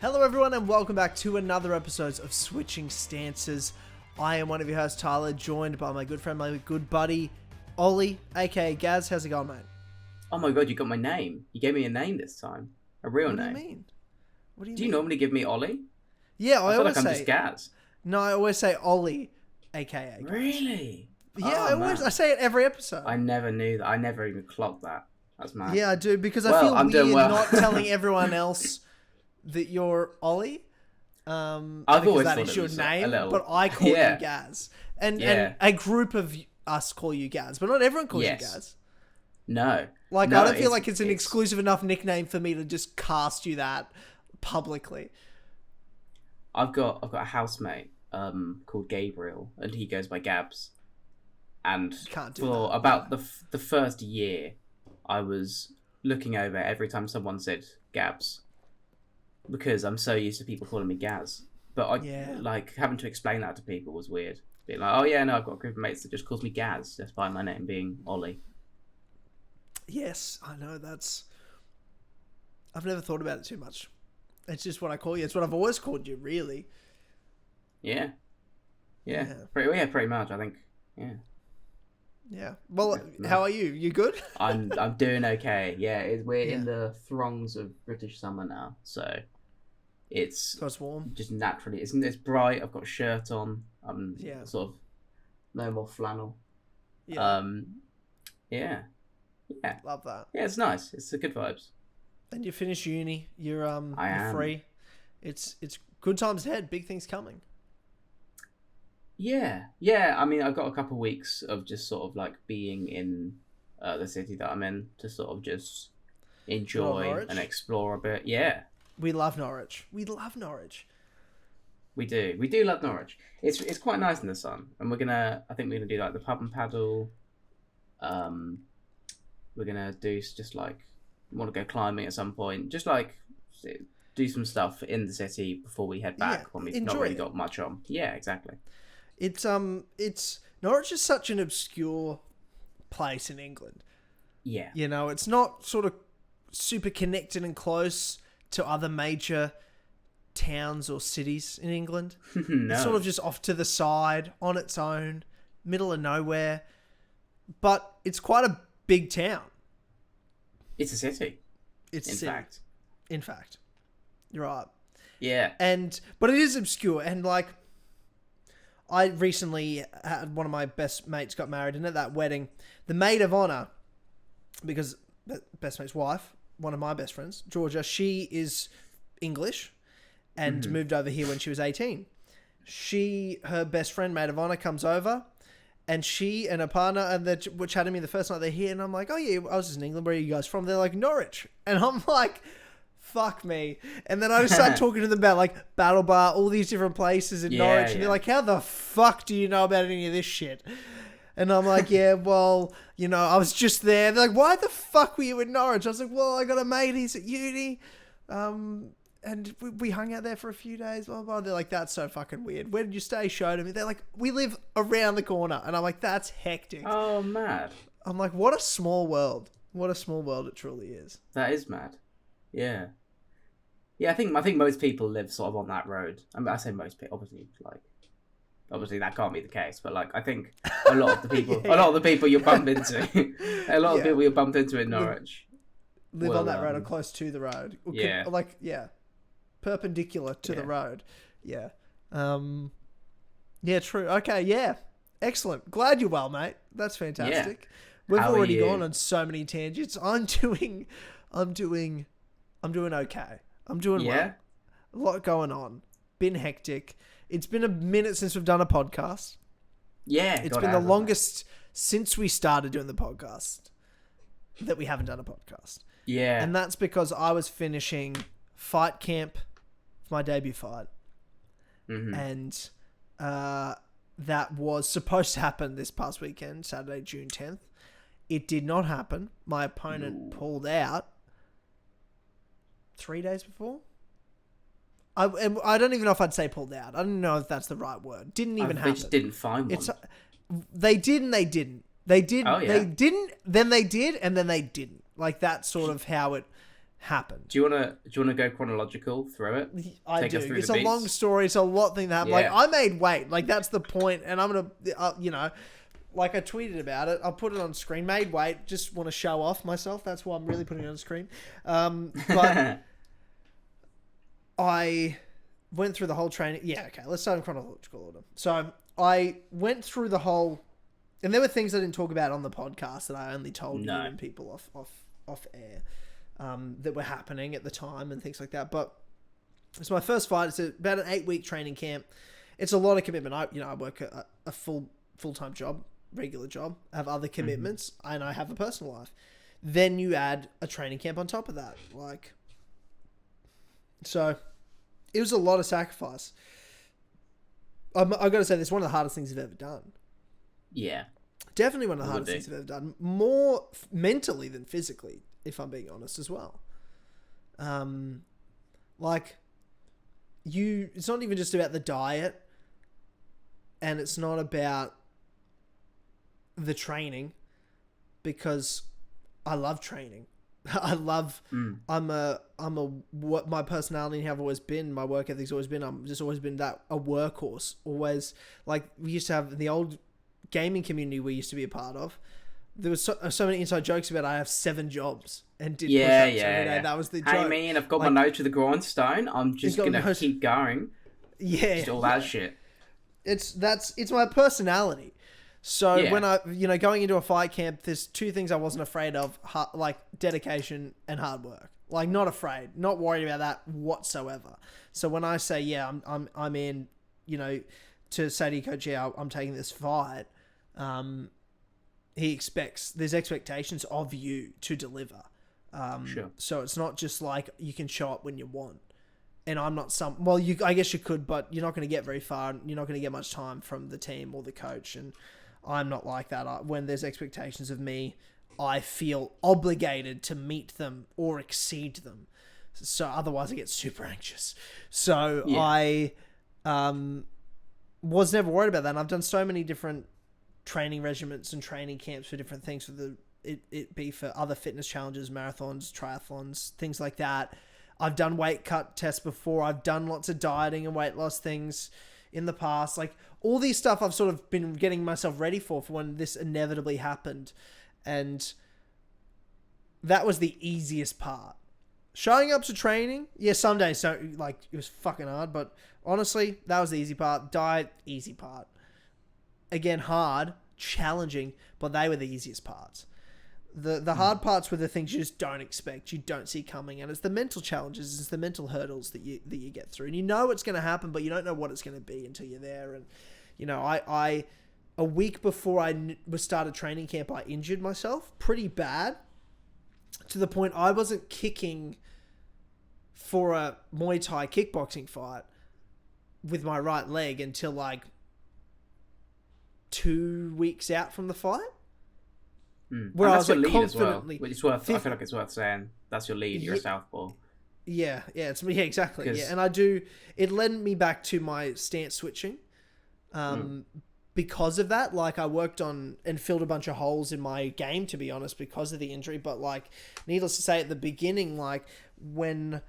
Hello everyone and welcome back to another episode of Switching Stances. I am one of your hosts, Tyler, joined by my good friend, my good buddy, Ollie, aka Gaz. How's it going, mate? Oh my god, you got my name. You gave me a name this time. A real name. What do you mean? Do you normally give me Ollie? Yeah, I feel always like I'm say... just Gaz. No, I always say Ollie, aka Gaz. Really? Yeah, I say it every episode. I never knew that. I never even clocked that. That's mad. Yeah, I do, because I feel weird not telling everyone else that you're Ollie. I've because always that thought is it your was name, a little... but I call you Gaz. And a group of us call you Gaz, but not everyone calls you Gaz. No. I don't feel like it's an exclusive enough nickname for me to just cast you that publicly. I've got a housemate called Gabriel, and he goes by Gabs. And for about the first year, I was looking over every time someone said Gabs, because I'm so used to people calling me Gaz. But like having to explain that to people was weird. Being like, oh yeah, no, I've got a group of mates that just calls me Gaz, despite my name being Ollie. Yes, I know. I've never thought about it too much. It's just what I call you. It's what I've always called you, really. Yeah. Pretty much, I think. Yeah. Yeah. Well, how are you? You good? I'm doing okay. Yeah, we're in the throngs of British summer now, so it's warm. Just naturally, it's bright. I've got a shirt on. I'm sort of no more flannel. Yeah. Yeah. Love that. Yeah, it's nice. It's a good vibes. And you finish uni. You're you're free. It's good times ahead. Big things coming. Yeah. I mean, I've got a couple of weeks of just sort of like being in the city that I'm in to sort of just enjoy and explore a bit. Yeah. We love Norwich. We love Norwich. We do love Norwich. It's quite nice in the sun, and I think we're gonna do like the pub and paddle. We're gonna do just like want to go climbing at some point, just like do some stuff in the city before we head back when we've not really got much on. Yeah, exactly. It's Norwich is such an obscure place in England. Yeah. You know, it's not sort of super connected and close to other major towns or cities in England. No. It's sort of just off to the side, on its own, middle of nowhere. But it's quite a big town. It's a city. In fact. You're right. Yeah. But it is obscure, and like I recently had one of my best mates got married, and at that wedding, the maid of honor, because best mate's wife, one of my best friends, Georgia, she is English and moved over here when she was 18. Her best friend, maid of honor, comes over, and she and her partner, and they were chatting to me the first night they're here, and I'm like, oh yeah, I was just in England, where are you guys from? They're like, Norwich. And I'm like, fuck me. And then I just started talking to them about like Battle Bar, all these different places in Norwich, and they're like, how the fuck do you know about any of this shit? And I'm like, yeah, well, you know, I was just there. They're like, why the fuck were you in Norwich? I was like, well, I got a mate, he's at uni, and we hung out there for a few days, blah, blah. They're like, that's so fucking weird. Where did you stay? Showed me. They're like, we live around the corner. And I'm like, that's hectic. Oh, mad. I'm like, what a small world. What a small world it truly is. That is mad. Yeah. Yeah, I think most people live sort of on that road. I mean, I say most people, obviously that can't be the case, but like I think a lot of the people, a lot of the people you bump into, people you bump into in Norwich live on that road or close to the road. Yeah. Perpendicular to the road. Yeah. Yeah, true. Okay, yeah. Excellent. Glad you're well, mate. That's fantastic. Yeah. We've already gone on so many tangents. I'm doing okay. I'm doing well. A lot going on. Been hectic. It's been a minute since we've done a podcast. Yeah. It's been the longest since we started doing the podcast that we haven't done a podcast. Yeah. And that's because I was finishing fight camp for my debut fight. Mm-hmm. And that was supposed to happen this past weekend, Saturday, June 10th. It did not happen. My opponent pulled out 3 days before. I don't even know if I'd say pulled out. I don't know if that's the right word. Didn't even happen. They just didn't find one. They did and they didn't. They did. Oh, yeah. They didn't. Then they did, and then they didn't. Like that's sort of how it happened. Do you wanna go chronological through it? I do. It's a long story. It's a lot thing that happened. Yeah. Like I made weight. Like that's the point. And I'm gonna, like I tweeted about it. I'll put it on screen. Made weight. Just want to show off myself. That's why I'm really putting it on screen. But I went through the whole training. Yeah. Okay. Let's start in chronological order. So I went through the whole, and there were things I didn't talk about on the podcast that I only told you and people off air. That were happening at the time and things like that. But it's my first fight. It's about an 8-week training camp. It's a lot of commitment. I work a full-time job, regular job. I have other commitments, and I have a personal life. Then you add a training camp on top of that. So it was a lot of sacrifice. I've got to say, this is one of the hardest things I've ever done. Yeah. Definitely one of the hardest things I've ever done. More mentally than physically, if I'm being honest as well. It's not even just about the diet, and it's not about the training, because I love training. What my personality and how I've always been, my work ethic's always been, I'm just always been that, a workhorse. Always, like, we used to have the old gaming community we used to be a part of. There was so many inside jokes about I have 7 jobs and did push-ups every day. That was the joke. Hey man, I've got my nose to the grindstone. I'm just gonna keep going. Yeah, just all that shit. It's my personality. So when I, going into a fight camp, there's 2 things I wasn't afraid of, like dedication and hard work. Like, not afraid, not worried about that whatsoever. So when I say, I'm in, to say to your coach, I'm taking this fight, there's expectations of you to deliver. Sure. So it's not just like you can show up when you want. And I'm not I guess you could, but you're not going to get very far. You're not going to get much time from the team or the coach. And I'm not like that. When there's expectations of me, I feel obligated to meet them or exceed them. So otherwise I get super anxious. So I was never worried about that. And I've done so many different training regimens and training camps for different things, for it be for other fitness challenges, marathons, triathlons, things like that. I've done weight cut tests before. I've done lots of dieting and weight loss things in the past. Like, all these stuff I've sort of been getting myself ready for when this inevitably happened. And that was the easiest part. Showing up to training, some days, it was fucking hard, but honestly, that was the easy part. Diet, easy part. Again, hard, challenging, but they were the easiest parts. The hard parts were the things you just don't expect, you don't see coming, and it's the mental challenges, it's the mental hurdles that you get through, and you know it's going to happen, but you don't know what it's going to be until you're there. And I a week before I started training camp, I injured myself pretty bad, to the point I wasn't kicking for a Muay Thai kickboxing fight with my right leg until 2 weeks out from the fight. Where I was confidently. Well. I feel like it's worth saying that's your lead. You're a southpaw. Yeah, exactly. Yeah, and I do. It led me back to my stance switching, because of that. Like, I worked on and filled a bunch of holes in my game, to be honest, because of the injury. But needless to say, at the beginning, and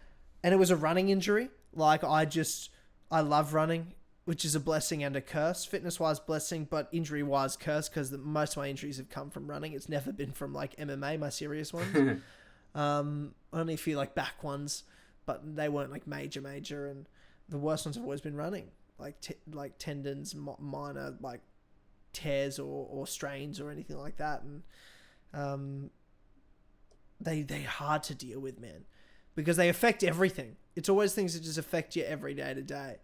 it was a running injury. I love running, which is a blessing and a curse. Fitness-wise, blessing, but injury-wise, curse, because most of my injuries have come from running. It's never been from, MMA, my serious ones. Only a few, back ones, but they weren't, major, and the worst ones have always been running. Tendons, minor, tears or strains or anything like that. And they're hard to deal with, man, because they affect everything. It's always things that just affect you every day to day.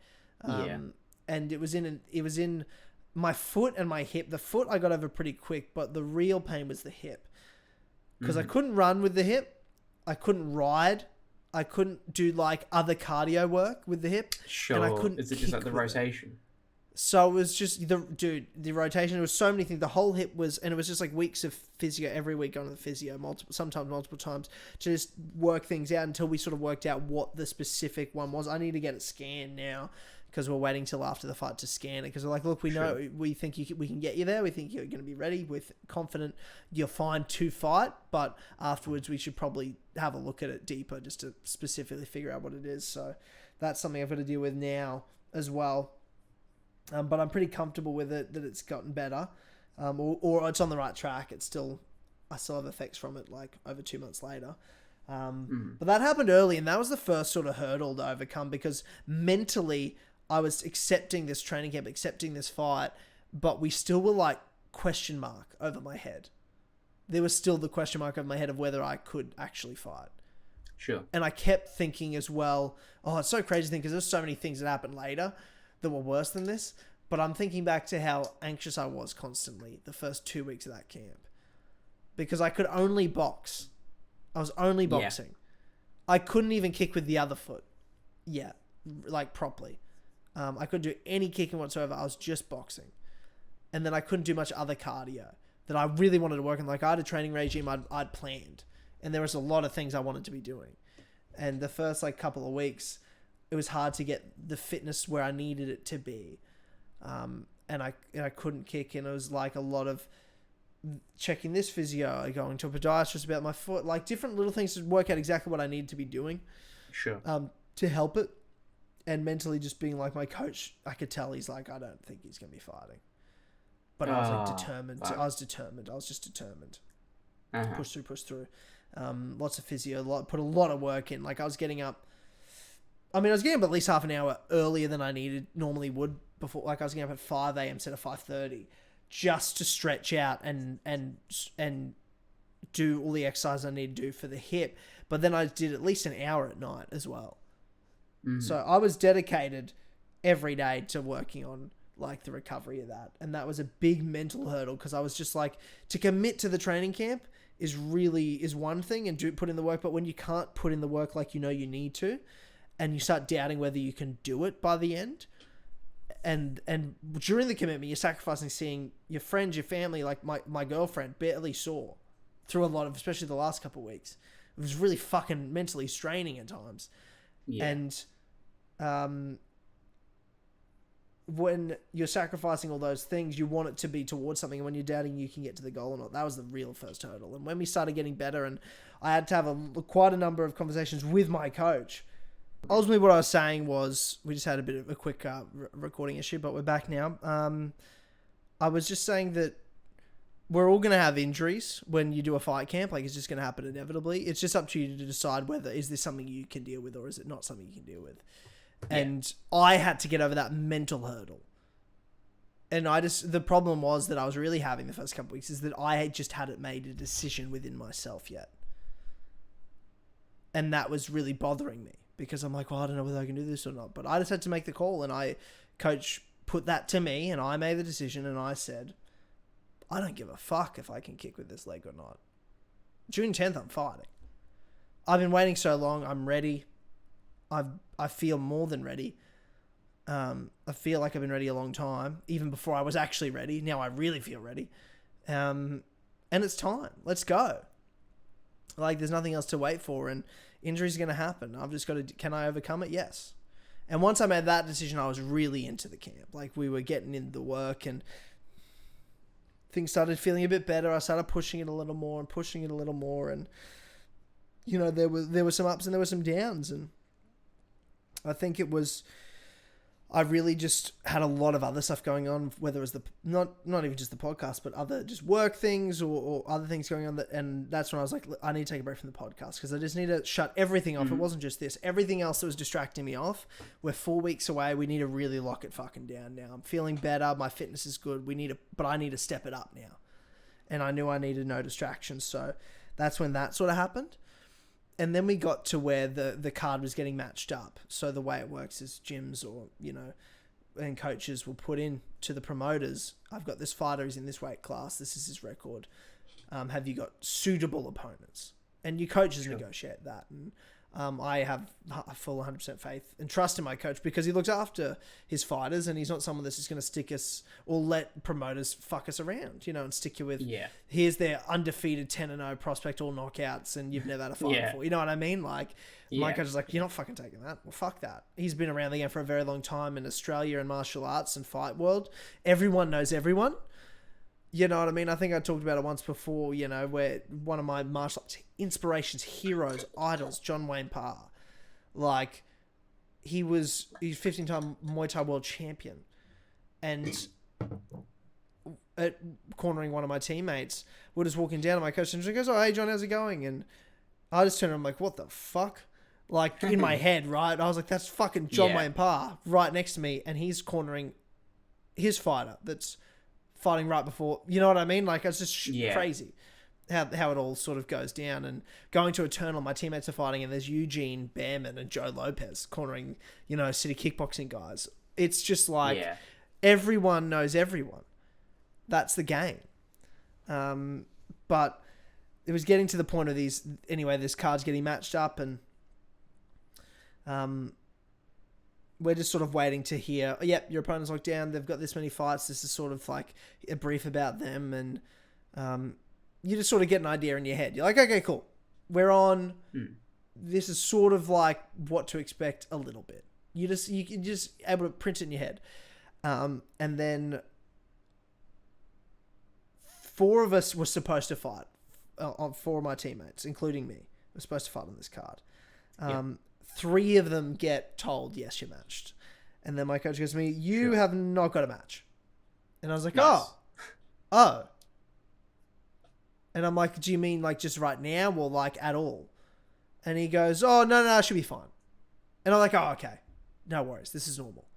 And it was in my foot and my hip. The foot I got over pretty quick, but the real pain was the hip, because I couldn't run with the hip, I couldn't ride, I couldn't do other cardio work with the hip. Sure. And I couldn't. Is it just the rotation? So it was just the rotation. There was so many things. The whole hip was, and it was just weeks of physio every week, going to the physio sometimes multiple times, to just work things out until we sort of worked out what the specific one was. I need to get it scanned now, because we're waiting till after the fight to scan it. Because we're like, look, we know, we think we can get you there. We think you're going to be ready. We're confident you're fine to fight. But afterwards, we should probably have a look at it deeper just to specifically figure out what it is. So that's something I've got to deal with now as well. But I'm pretty comfortable with it, that it's gotten better. Or it's on the right track. I still have effects from it like over 2 months later. But that happened early, and that was the first sort of hurdle to overcome, because mentally I was accepting this training camp, accepting this fight, but we still were like question mark over my head. There was still the question mark over my head of whether I could actually fight. Sure. And I kept thinking as well, oh, it's so crazy thing, because there's so many things that happened later that were worse than this. But I'm thinking back to how anxious I was constantly the first 2 weeks of that camp, because I could only box. I was only boxing. Yeah. I couldn't even kick with the other foot. Yeah. Like properly. I couldn't do any kicking whatsoever. I was just boxing. And then I couldn't do much other cardio that I really wanted to work on. Like I had a training regime I'd planned, and there was a lot of things I wanted to be doing. And the first like couple of weeks, it was hard to get the fitness where I needed it to be. And I couldn't kick, and it was like a lot of checking this physio, going to a podiatrist about my foot, like different little things to work out exactly what I needed to be doing. Sure. To help it. And mentally just being like, my coach, I could tell he's like, I don't think he's going to be fighting. But I was like determined. I was determined. I was just determined. Push through. Lots of physio, put a lot of work in. Like I was getting up at least half an hour earlier than I normally would before. Like I was getting up at 5 a.m. instead of 5:30. Just to stretch out and do all the exercise I need to do for the hip. But then I did at least an hour at night as well. So I was dedicated every day to working on like the recovery of that. And that was a big mental hurdle, because I was just like, to commit to the training camp is one thing and put in the work. But when you can't put in the work like you need to, and you start doubting whether you can do it by the end, and during the commitment, you're sacrificing seeing your friends, your family, like my girlfriend barely saw through a lot of, especially the last couple of weeks. It was really fucking mentally straining at times. Yeah. And when you're sacrificing all those things, you want it to be towards something. And when you're doubting you can get to the goal or not, that was the real first hurdle. And when we started getting better, and I had to have quite a number of conversations with my coach. Ultimately, what I was saying was, we just had a bit of a quick recording issue, but we're back now. I was just saying that we're all going to have injuries when you do a fight camp. Like, it's just going to happen inevitably. It's just up to you to decide whether, is this something you can deal with, or is it not something you can deal with? Yeah. And I had to get over that mental hurdle. And the problem was that I was really having the first couple of weeks is that I just hadn't made a decision within myself yet. And that was really bothering me, because I'm like, well, I don't know whether I can do this or not. But I just had to make the call, and coach put that to me, and I made the decision, and I said, I don't give a fuck if I can kick with this leg or not. June 10th, I'm fighting. I've been waiting so long. I'm ready. I feel more than ready. I feel like I've been ready a long time, even before I was actually ready. Now I really feel ready. And it's time. Let's go. Like, there's nothing else to wait for, and injuries are going to happen. I've just got to, can I overcome it? Yes. And once I made that decision, I was really into the camp. Like, we were getting in the work, and things started feeling a bit better. I started pushing it a little more, and you know, there were some ups and there were some downs, and I think it was, I really just had a lot of other stuff going on, whether it was not even just the podcast, but other just work things or other things going on. And that's when I was like, I need to take a break from the podcast, because I just need to shut everything off. Mm-hmm. It wasn't just this. Everything else that was distracting me off. We're 4 weeks away. We need to really lock it fucking down now. I'm feeling better. My fitness is good. But I need to step it up now. And I knew I needed no distractions. So that's when that sort of happened. And then we got to where the card was getting matched up. So the way it works is gyms and coaches will put in to the promoters, I've got this fighter, he's in this weight class, this is his record. Have you got suitable opponents? And your coaches negotiate that. And I have a full 100% faith and trust in my coach because he looks after his fighters and he's not someone that's just going to stick us or let promoters fuck us around, and stick you with, here's their undefeated 10-0 prospect, all knockouts, and you've never had a fight before. You know what I mean? Like, my coach is like, you're not fucking taking that. Well, fuck that. He's been around the game for a very long time in Australia and martial arts and fight world. Everyone knows everyone. You know what I mean? I think I talked about it once before, where one of my martial arts inspirations, heroes, idols, John Wayne Parr. Like, he's 15-time Muay Thai world champion. And cornering one of my teammates, we're just walking down and my coach goes, oh, hey, John, how's it going? And I just turned around, I'm like, what the fuck? Like, in my head, right? I was like, that's fucking John Wayne Parr right next to me. And he's cornering his fighter that's fighting right before, you know what I mean? Like, it's just crazy how it all sort of goes down. And going to Eternal, my teammates are fighting, and there's Eugene Behrman and Joe Lopez cornering, city kickboxing guys. It's just like everyone knows everyone. That's the game. But it was getting to the point of this card's getting matched up, and we're just sort of waiting to hear, yep, your opponent's locked down, they've got this many fights, this is sort of like a brief about them, and you just sort of get an idea in your head. You're like, okay, cool. We're on. This is sort of like what to expect a little bit. You can just able to print it in your head. And then 4 of us were supposed to fight. 4 of my teammates, including me, were supposed to fight on this card. 3 of them get told, yes, you're matched. And then my coach goes to me, you have not got a match. And I was like, nice. Oh. And I'm like, do you mean like just right now or like at all? And he goes, oh, no, I should be fine. And I'm like, oh, okay. No worries. This is normal.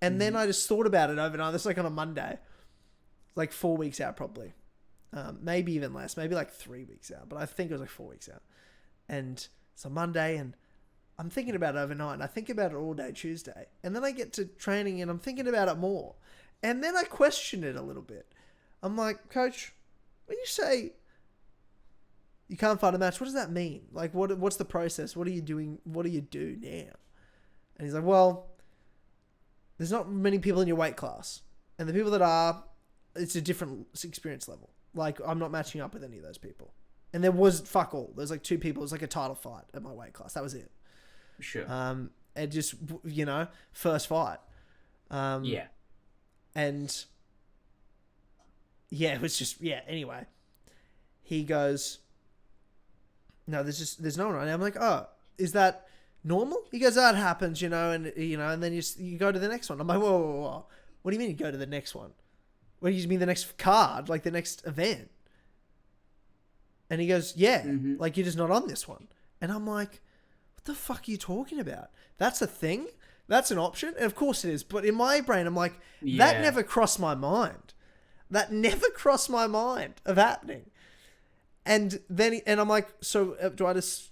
And then I just thought about it overnight. This is like on a Monday. Like 4 weeks out probably. Maybe even less. Maybe like 3 weeks out. But I think it was like 4 weeks out. And it's a Monday and I'm thinking about it overnight, and I think about it all day Tuesday. And then I get to training and I'm thinking about it more. And then I question it a little bit. I'm like, coach, when you say you can't fight a match, what does that mean? Like, what's the process? What are you doing? What do you do now? And he's like, well, there's not many people in your weight class. And the people that are, it's a different experience level. Like, I'm not matching up with any of those people. And there was fuck all. There's like 2 people. It was like a title fight at my weight class. That was it. Sure. And just, first fight. And it was just, anyway. He goes, no, there's no one right now. I'm like, oh, is that normal? He goes, oh, it happens, and then you go to the next one. I'm like, whoa. What do you mean you go to the next one? What do you mean the next card? Like the next event? And he goes, yeah, like you're just not on this one. And I'm like, what the fuck are you talking about? That's a thing? That's an option? And of course it is. But in my brain, I'm like, that never crossed my mind. That never crossed my mind of happening. And then, I'm like, so do I just,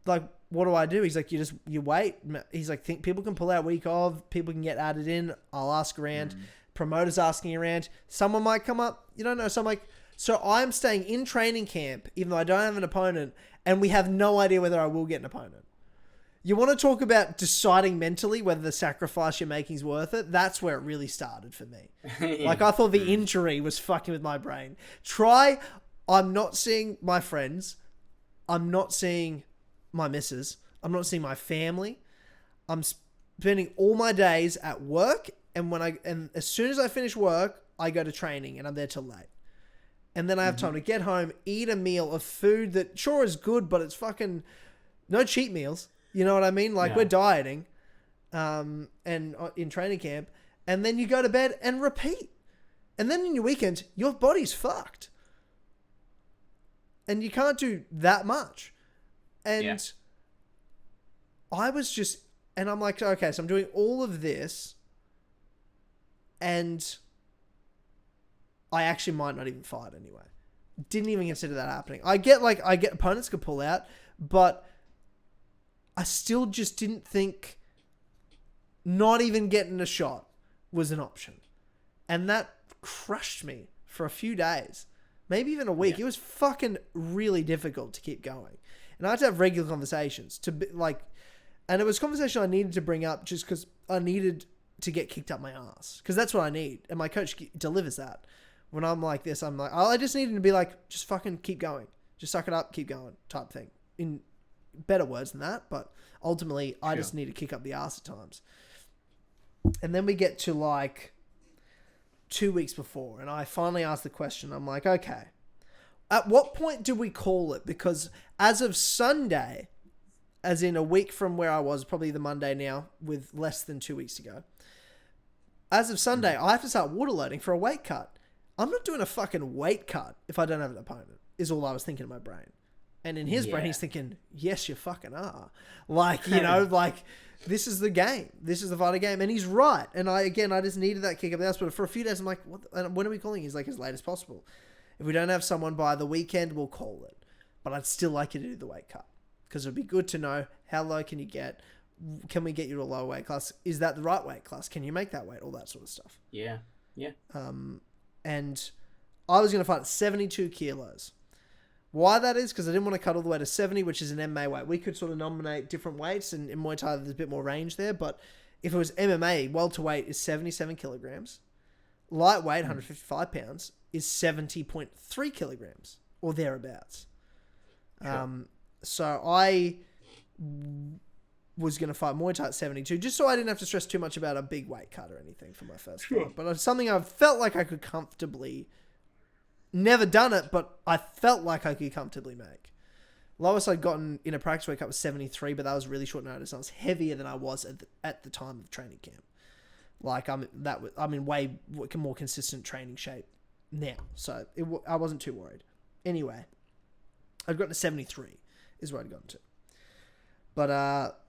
like, what do I do? He's like, you wait. He's like, think people can pull out week of, people can get added in. I'll ask around. Promoters asking around. Someone might come up. You don't know. So I'm like, so I'm staying in training camp, even though I don't have an opponent, and we have no idea whether I will get an opponent. You want to talk about deciding mentally whether the sacrifice you're making is worth it? That's where it really started for me. Like, I thought the injury was fucking with my brain. I'm not seeing my friends. I'm not seeing my missus. I'm not seeing my family. I'm spending all my days at work, and as soon as I finish work, I go to training, and I'm there till late. And then I have time to get home, eat a meal of food that sure is good, but it's fucking no cheat meals. You know what I mean? Like, we're dieting, and in training camp, and then you go to bed and repeat. And then in your weekend, your body's fucked. And you can't do that much. And I was just, and I'm like, okay, so I'm doing all of this, and I actually might not even fight anyway. Didn't even consider that happening. I get opponents could pull out, but I still just didn't think not even getting a shot was an option. And that crushed me for a few days, maybe even a week. It was fucking really difficult to keep going. And And I had to have regular conversations to be like, and it was a conversation I needed to bring up just because I needed to get kicked up my ass, because that's what I need. And my coach delivers that. When I'm like this, I'm like, I just need him to be like, just fucking keep going. Just suck it up, keep going type thing. In better words than that, but ultimately I just need to kick up the ass at times. And then we get to like 2 weeks before, and I finally asked the question. I'm like, okay, at what point do we call it? Because as of Sunday, as in a week from where I was, probably the Monday now, with less than 2 weeks to go, as of Sunday, I have to start water loading for a weight cut. I'm not doing a fucking weight cut if I don't have an opponent, is all I was thinking in my brain. And in his brain, he's thinking, yes, you fucking are. Like, you know, like, this is the game. This is the fighter game. And he's right. And I just needed that kick up the ass. But for a few days, I'm like, when are we calling? He's like, as late as possible. If we don't have someone by the weekend, we'll call it. But I'd still like you to do the weight cut, because it'd be good to know, how low can you get? Can we get you to a lower weight class? Is that the right weight class? Can you make that weight? All that sort of stuff. Yeah. Yeah. And I was going to fight at 72 kilos. Why that is, because I didn't want to cut all the way to 70, which is an MMA weight. We could sort of nominate different weights, and in Muay Thai there's a bit more range there, but if it was MMA, welterweight is 77 kilograms. Lightweight, 155 pounds, is 70.3 kilograms, or thereabouts. Sure. So I was going to fight Muay Thai at 72, just so I didn't have to stress too much about a big weight cut or anything for my first fight. But it's something I felt like I could comfortably... Never done it, but I felt like I could comfortably make. Lowest I'd gotten in a practice weight cut was 73, but that was really short notice. I was heavier than I was at the time of training camp. Like, I'm in way more consistent training shape now, so I wasn't too worried. Anyway, I'd gotten to 73 is where I'd gotten to. But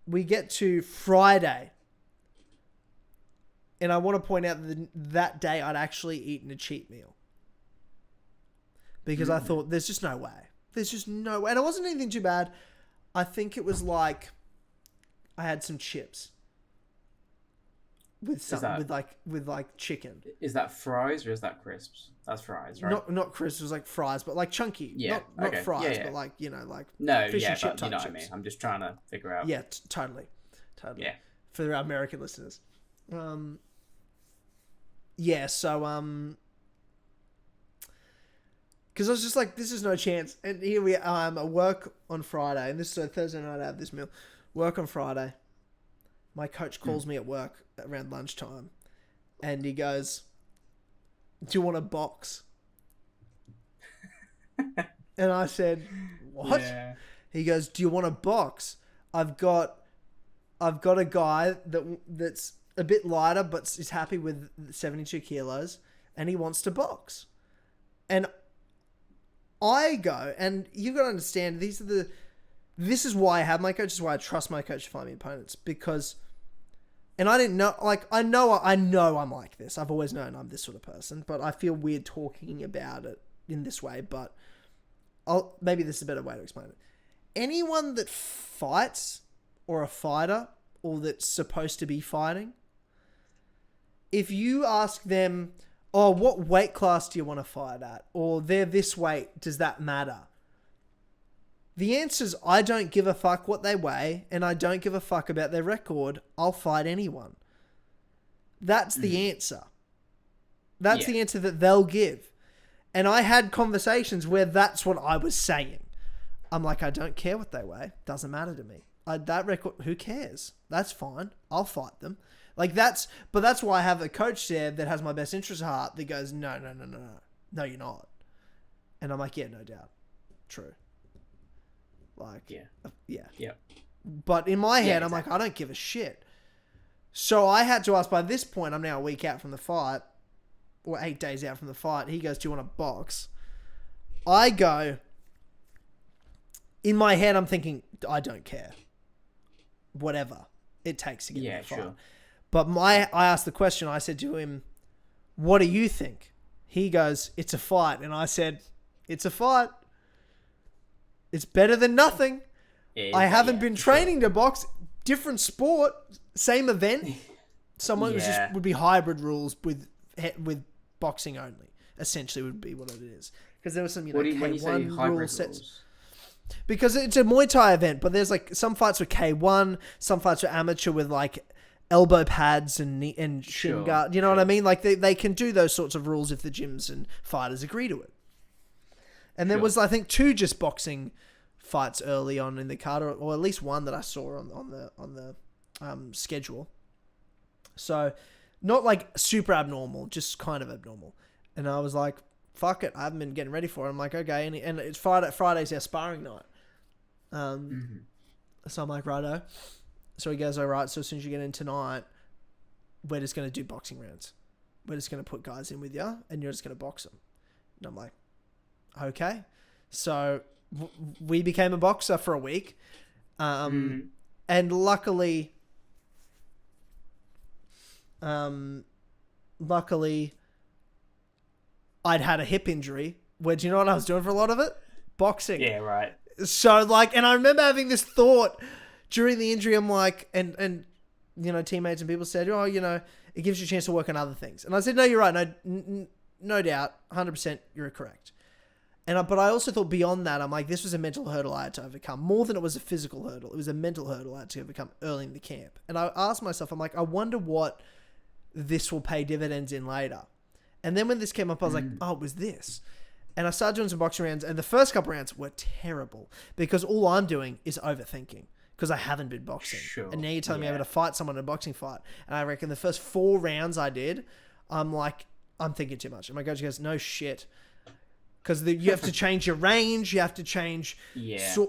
we get to Friday, and I want to point out that that day I'd actually eaten a cheat meal. Because I thought, there's just no way. There's just no way. And it wasn't anything too bad. I think it was like, I had some chips. With something, with like chicken. Is that fries or is that crisps? That's fries, right? Not crisps, it was like fries, but like chunky. Yeah. Not fries, but like, you know, like fish and chip but type you know chips. what I mean. I'm just trying to figure out. Yeah, totally. Yeah. For our American listeners. Yeah, so, because I was just like, this is no chance. And here we are, I'm at work on Friday, and this is Thursday night I have this meal. Work on Friday. My coach calls me at work around lunchtime, and he goes, do you want a box? And I said, what? Yeah. He goes, do you want a box? I've got a guy that's a bit lighter, but is happy with 72 kilos, and he wants to box. And I go, and you've got to understand, this is why I have my coach, this is why I trust my coach to find me opponents, because, and I didn't know, like, I know I'm like this. I've always known I'm this sort of person, but I feel weird talking about it in this way, but maybe this is a better way to explain it. Anyone that fights, or a fighter, or that's supposed to be fighting, if you ask them, oh, what weight class do you want to fight at? Or they're this weight, does that matter? The answer is, I don't give a fuck what they weigh, and I don't give a fuck about their record. I'll fight anyone. That's the answer. That's the answer that they'll give. And I had conversations where that's what I was saying. I'm like, I don't care what they weigh. Doesn't matter to me. That record, who cares? That's fine. I'll fight them. Like, that's why I have a coach there that has my best interest at heart that goes, no, you're not. And I'm like, yeah, no doubt. True. Like, yeah. But in my head, I'm like, I don't give a shit. So I had to ask, by this point, I'm now a week out from the fight, or 8 days out from the fight. He goes, do you want a box? I go, in my head, I'm thinking, I don't care. Whatever it takes to get in the fight. Sure. But I asked the question, I said to him, what do you think? He goes, it's a fight. And I said, it's a fight. It's better than nothing. I haven't been training to box. Different sport, same event. Someone would be hybrid rules with boxing only. Essentially would be what it is. Because there was some, when you say hybrid rules? Because it's a Muay Thai event, but there's like some fights with K1, some fights with amateur with like elbow pads and shin guard. You know what I mean? Like they can do those sorts of rules if the gyms and fighters agree to it. And there was, I think, 2 just boxing fights early on in the card, or at least one that I saw on the schedule. So not like super abnormal, just kind of abnormal. And I was like, fuck it, I haven't been getting ready for it. I'm like, okay, and it's Friday's our sparring night. So I'm like, righto. So he goes, all right, so as soon as you get in tonight, we're just going to do boxing rounds. We're just going to put guys in with you, and you're just going to box them. And I'm like, okay. So we became a boxer for a week. And luckily, I'd had a hip injury. Where, do you know what I was doing for a lot of it? Boxing. Yeah, right. So like, and I remember having this thought during the injury. I'm like, and you know, teammates and people said, oh, you know, it gives you a chance to work on other things. And I said, no, you're right. No doubt. 100% you're correct. But I also thought beyond that, I'm like, this was a mental hurdle I had to overcome. More than it was a physical hurdle. It was a mental hurdle I had to overcome early in the camp. And I asked myself, I'm like, I wonder what this will pay dividends in later. And then when this came up, I was like, oh, it was this. And I started doing some boxing rounds, and the first couple rounds were terrible because all I'm doing is overthinking because I haven't been boxing. Sure. And now you're telling me I'm going to fight someone in a boxing fight. And I reckon the first 4 rounds I did, I'm like, I'm thinking too much. And my coach goes, no shit. Because you have to change your range, you have to change a little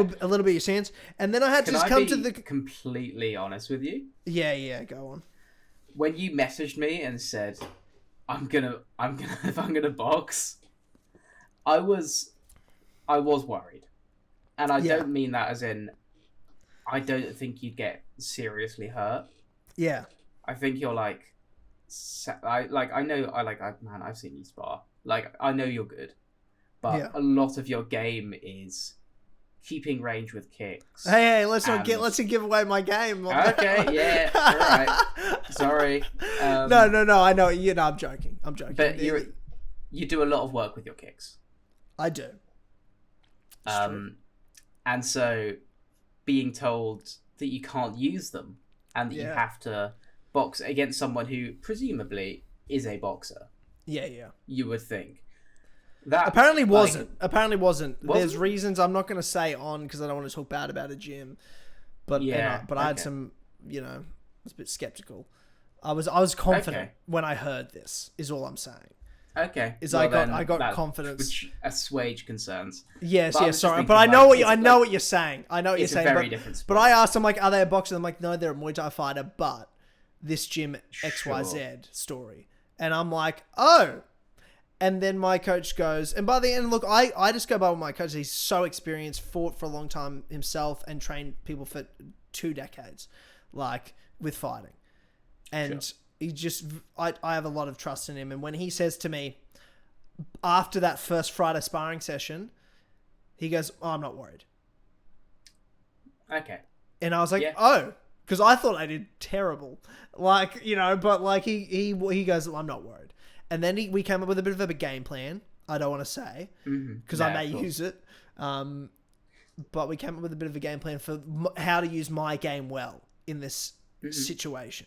bit of your stance. And then I had to just come to the... completely honest with you? Yeah, go on. When you messaged me and said, I'm gonna box, I was worried. And I don't mean that as in, I don't think you'd get seriously hurt. Yeah. I think you're like, I've seen you spar. Like, I know you're good, but a lot of your game is keeping range with kicks. Hey, let's not give away my game. Okay, yeah, all right. Sorry. No. I know. You know, I'm joking. But you do a lot of work with your kicks. I do. And so being told that you can't use them and that you have to box against someone who presumably is a boxer. Yeah. You would think. That apparently wasn't. There's reasons I'm not going to say on because I don't want to talk bad about a gym. But I had some, you know, I was a bit skeptical. I was confident when I heard this. Is all I'm saying. Okay. I got confidence. Which assuage concerns. Yes. Sorry, but I know what you're saying. I know what you're saying. It's a very different sport. But I asked them like, are they a boxer? I'm like, no, they're a Muay Thai fighter. But this gym XYZ story. And I'm like, oh. And then my coach goes, and by the end, look, I just go by with my coach. He's so experienced, fought for a long time himself and trained people for 2 decades, like, with fighting. And he just, I have a lot of trust in him. And when he says to me, after that first Friday sparring session, he goes, oh, I'm not worried. Okay. And I was like, oh. Because I thought I did terrible. Like, you know, but like he goes, I'm not worried. And then we came up with a bit of a game plan. I don't want to say because I may use it. But we came up with a bit of a game plan for how to use my game well in this situation.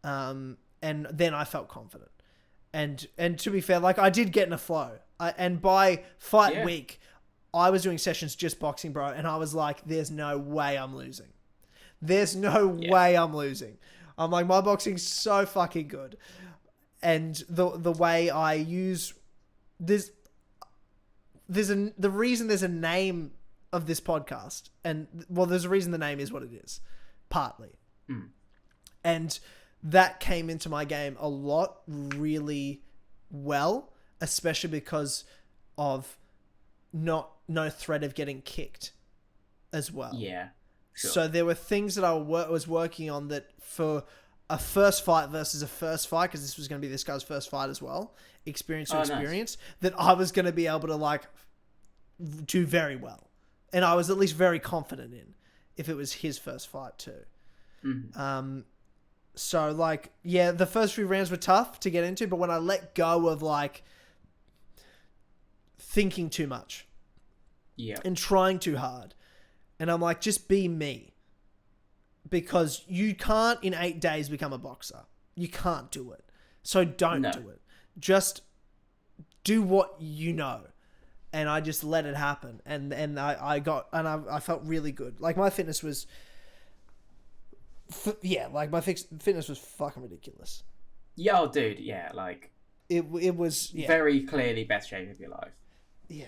And then I felt confident. And to be fair, like I did get in a flow. And by fight week, I was doing sessions just boxing, bro. And I was like, there's no way I'm losing. There's no way I'm losing. I'm like, my boxing's so fucking good. And the way I use this, the reason there's a name of this podcast, and well, there's a reason the name is what it is, partly. And that came into my game a lot really well, especially because of no threat of getting kicked as well. Yeah. Sure. So there were things that I was working on that for a first fight versus a first fight, because this was going to be this guy's first fight as well, experience, that I was going to be able to like do very well. And I was at least very confident in if it was his first fight too. So like, yeah, the first few rounds were tough to get into, but when I let go of like thinking too much Yeah. and trying too hard. And I'm like, just be me. Because you can't in 8 days become a boxer. You can't do it. So don't do it. Just do what you know. And I just let it happen. And I felt really good. Like my fitness was, my fitness was fucking ridiculous. Yeah, oh, dude, yeah, like it was very clearly best shape of your life. Yeah,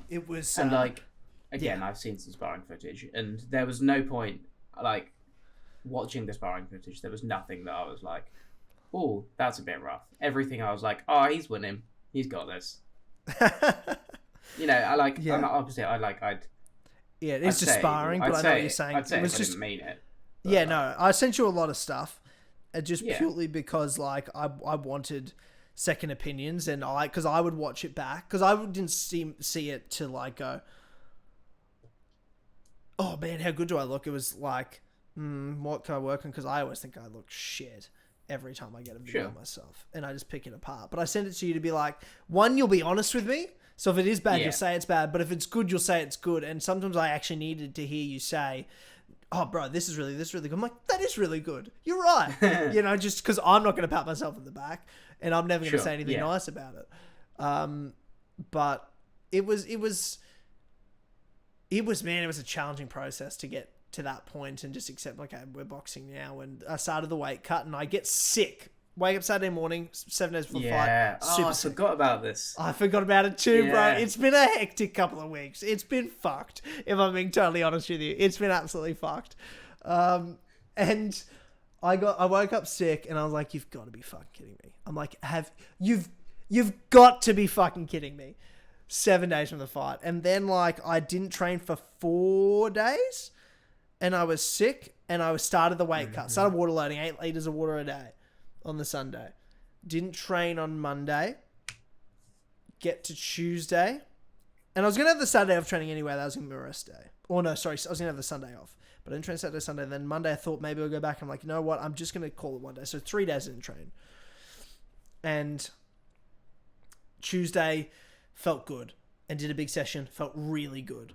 it was. And like, again, I've seen some sparring footage, and there was no point like watching the sparring footage. There was nothing that I was like, oh, that's a bit rough. Everything I was like, oh, he's winning. He's got this. You know, I like. Yeah. I'm opposite. I'd. Yeah, it's just sparring, but I know what you're saying. I'd say it was I just. Didn't mean it. But, yeah, no, I sent you a lot of stuff, just purely because like I wanted second opinions, and because I would watch it back because I didn't see it to like go, oh man, how good do I look? It was like, what can I work on? Because I always think I look shit every time I get a video of myself, and I just pick it apart. But I sent it to you to be like, one, you'll be honest with me. So if it is bad, you'll say it's bad. But if it's good, you'll say it's good. And sometimes I actually needed to hear you say, oh, bro, this is really good. I'm like, that is really good. You're right. You know, just because I'm not going to pat myself on the back, and I'm never going to say anything nice about it. But it was a challenging process to get to that point and just accept, okay, we're boxing now. And I started the weight cut, and I get sick. Wake up Saturday morning, 7 days before the fight. I forgot about this. I forgot about it too, bro. It's been a hectic couple of weeks. It's been fucked, if I'm being totally honest with you. It's been absolutely fucked. And I woke up sick, and I was like, you've got to be fucking kidding me. I'm like, you've got to be fucking kidding me. 7 days from the fight. And then like I didn't train for 4 days, and I was sick, and I started the weight cut. Started water loading, 8 liters of water a day on the Sunday. Didn't train on Monday. Get to Tuesday. And I was going to have the Saturday off training anyway. That was going to be my rest day. Or no, sorry. I was going to have the Sunday off. But I didn't train Saturday, Sunday. And then Monday I thought maybe I'll go back. I'm like, you know what? I'm just going to call it one day. So 3 days I didn't train. And Tuesday felt good. And did a big session. Felt really good.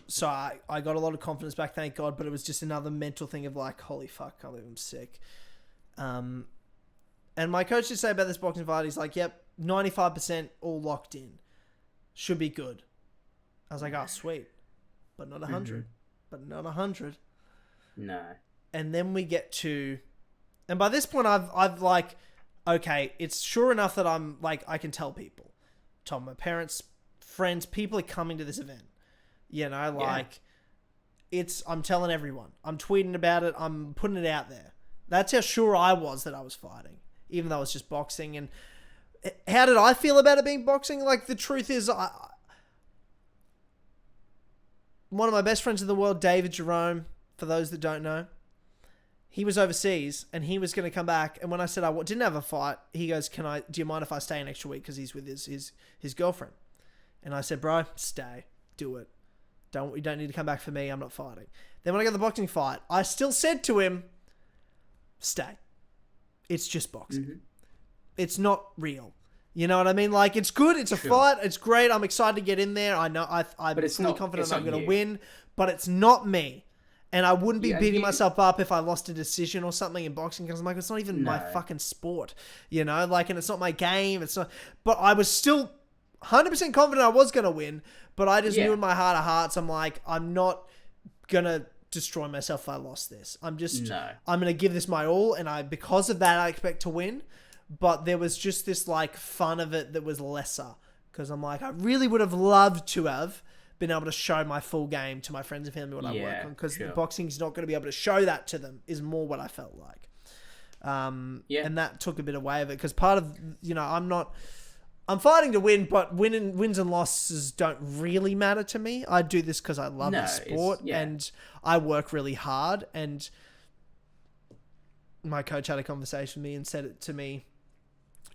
So I got a lot of confidence back, thank God. But it was just another mental thing of like, holy fuck, I can't believe I'm sick. And my coach did say about this boxing fight, he's like, yep, 95% all locked in. Should be good. I was like, oh, sweet. But not 100. But not 100. No. And then we get to... And by this point, I've like, okay, it's sure enough that I'm like, I can tell people. Told my parents, friends, people are coming to this event. You know, like, I'm telling everyone. I'm tweeting about it. I'm putting it out there. That's how sure I was that I was fighting, even though it was just boxing. And how did I feel about it being boxing? Like, the truth is, one of my best friends in the world, David Jerome, for those that don't know, he was overseas and he was going to come back. And when I said I didn't have a fight, he goes, do you mind if I stay an extra week? Because he's with his girlfriend. And I said, bro, stay. Do it. You don't need to come back for me. I'm not fighting. Then when I got the boxing fight, I still said to him, stay. It's just boxing. It's not real. You know what I mean? Like, it's good. It's a fight. It's great. I'm excited to get in there. I know I'm fully confident I'm going to win, but it's not me. And I wouldn't be beating myself up if I lost a decision or something in boxing, because I'm like, it's not even my fucking sport, you know? Like, and it's not my game. It's not. But I was still 100% confident I was going to win, but I just knew in my heart of hearts, I'm like, I'm not going to destroy myself if I lost this. I'm going to give this my all, and because of that, I expect to win. But there was just this like fun of it that was lesser, because I'm like, I really would have loved to have been able to show my full game to my friends and family when I work on, because boxing's not going to be able to show that to them, is more what I felt like. And that took a bit away of it, because part of, you know, I'm fighting to win, but wins and losses don't really matter to me. I do this because I love the sport and I work really hard. And my coach had a conversation with me and said it to me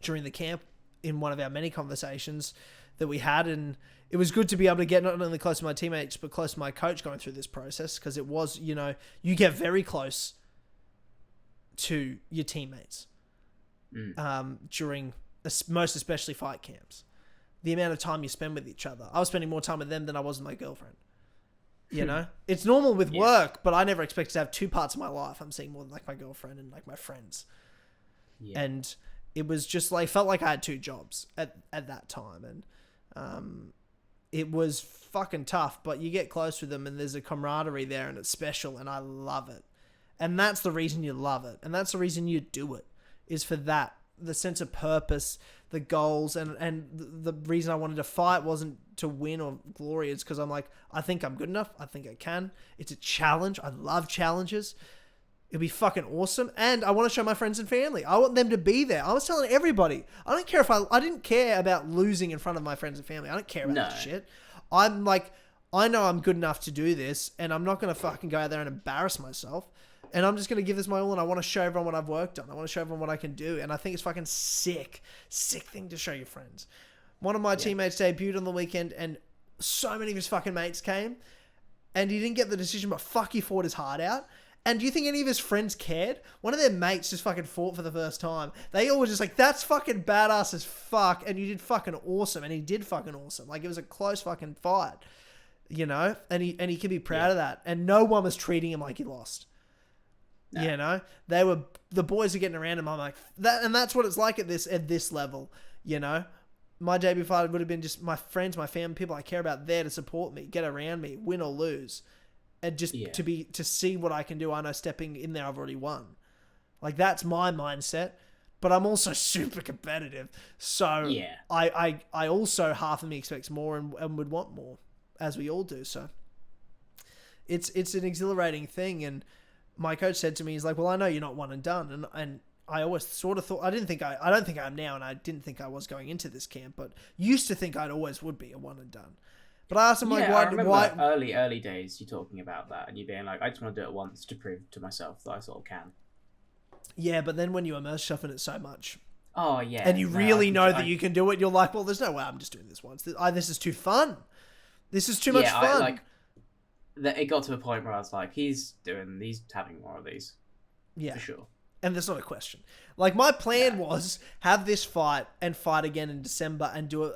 during the camp in one of our many conversations that we had. And it was good to be able to get not only close to my teammates, but close to my coach going through this process, because it was, you know, you get very close to your teammates during most especially fight camps. the amount of time you spend with each other. I was spending more time with them than I was with my girlfriend. You know, it's normal with work, but I never expected to have two parts of my life. I'm seeing more than like my girlfriend and like my friends. Yeah. And it was just like, felt like I had two jobs at that time. And it was fucking tough, but you get close with them and there's a camaraderie there and it's special and I love it. And that's the reason you love it. And that's the reason you do it, is for that. The sense of purpose, the goals, and the reason I wanted to fight wasn't to win or glory. It's because I'm like, I think I'm good enough. I think I can. It's a challenge. I love challenges. It'd be fucking awesome. And I want to show my friends and family. I want them to be there. I was telling everybody, I don't care if I didn't care about losing in front of my friends and family. I don't care about that shit. I'm like, I know I'm good enough to do this and I'm not going to fucking go out there and embarrass myself. And I'm just going to give this my all, and I want to show everyone what I've worked on. I want to show everyone what I can do. And I think it's fucking sick thing to show your friends. One of my teammates debuted on the weekend, and so many of his fucking mates came, and he didn't get the decision, but fuck, he fought his heart out. And do you think any of his friends cared? One of their mates just fucking fought for the first time. They all were just like, that's fucking badass as fuck, and you did fucking awesome. And he did fucking awesome. Like, it was a close fucking fight, you know? And he can be proud of that. And no one was treating him like he lost. No. You know, the boys are getting around him. I'm like that, and that's what it's like at this level. You know, my debut fight would have been just my friends, my family, people I care about there to support me, get around me, win or lose, and just to see what I can do. I know stepping in there, I've already won. Like, that's my mindset, but I'm also super competitive. So I also, half of me expects more and would want more, as we all do. So it's an exhilarating thing. And my coach said to me, he's like, well, I know you're not one and done. And I always sort of thought, I don't think I am now, and I didn't think I was going into this camp, but used to think I'd always would be a one and done. But I asked him, like, why? Early days, you talking about that, and you being like, I just want to do it once to prove to myself that I sort of can. Yeah, but then when you immerse yourself in it so much. Oh, yeah. And you really know that you can do it, you're like, well, there's no way I'm just doing this once. This is too fun. This is too much fun. It got to a point where I was like, he's having more of these. Yeah. For sure. And there's not a question. Like, my plan was have this fight and fight again in December and do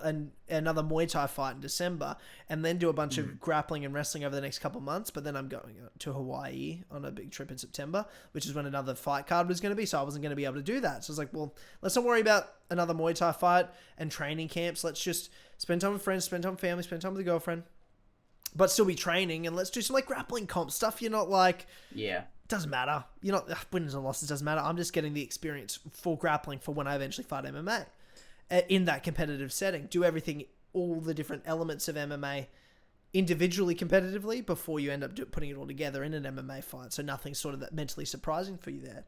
another Muay Thai fight in December and then do a bunch of grappling and wrestling over the next couple of months. But then I'm going to Hawaii on a big trip in September, which is when another fight card was going to be. So I wasn't going to be able to do that. So I was like, well, let's not worry about another Muay Thai fight and training camps. Let's just spend time with friends, spend time with family, spend time with the girlfriend, but still be training, and let's do some like grappling comp stuff. You're not like, doesn't matter. You're not wins and losses, doesn't matter. I'm just getting the experience for grappling for when I eventually fight MMA in that competitive setting. Do everything, all the different elements of MMA individually competitively before you end up putting it all together in an MMA fight. So nothing's sort of that mentally surprising for you there.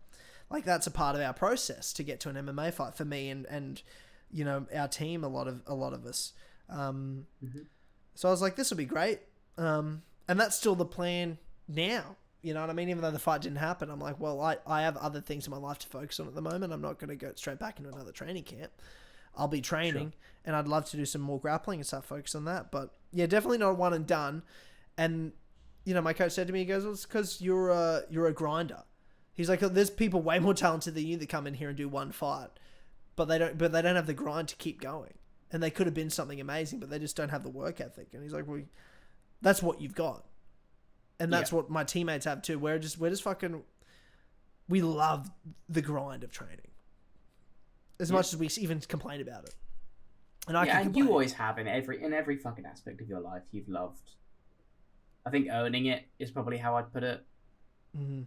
Like, that's a part of our process to get to an MMA fight for me and you know, our team, a lot of us. So I was like, this will be great. And that's still the plan now. You know what I mean? Even though the fight didn't happen, I'm like, well, I have other things in my life to focus on at the moment. I'm not going to go straight back into another training camp. I'll be training, and I'd love to do some more grappling and start focus on that. But yeah, definitely not one and done. And you know, my coach said to me, he goes, well, it's because you're a grinder. He's like, there's people way more talented than you that come in here and do one fight, but they don't have the grind to keep going. And they could have been something amazing, but they just don't have the work ethic. And he's like, well, that's what you've got. And that's what my teammates have too. We're just fucking, we love the grind of training as much as we even complain about it. And and you always have in every fucking aspect of your life. You've loved. I think owning it is probably how I'd put it. Mm-hmm.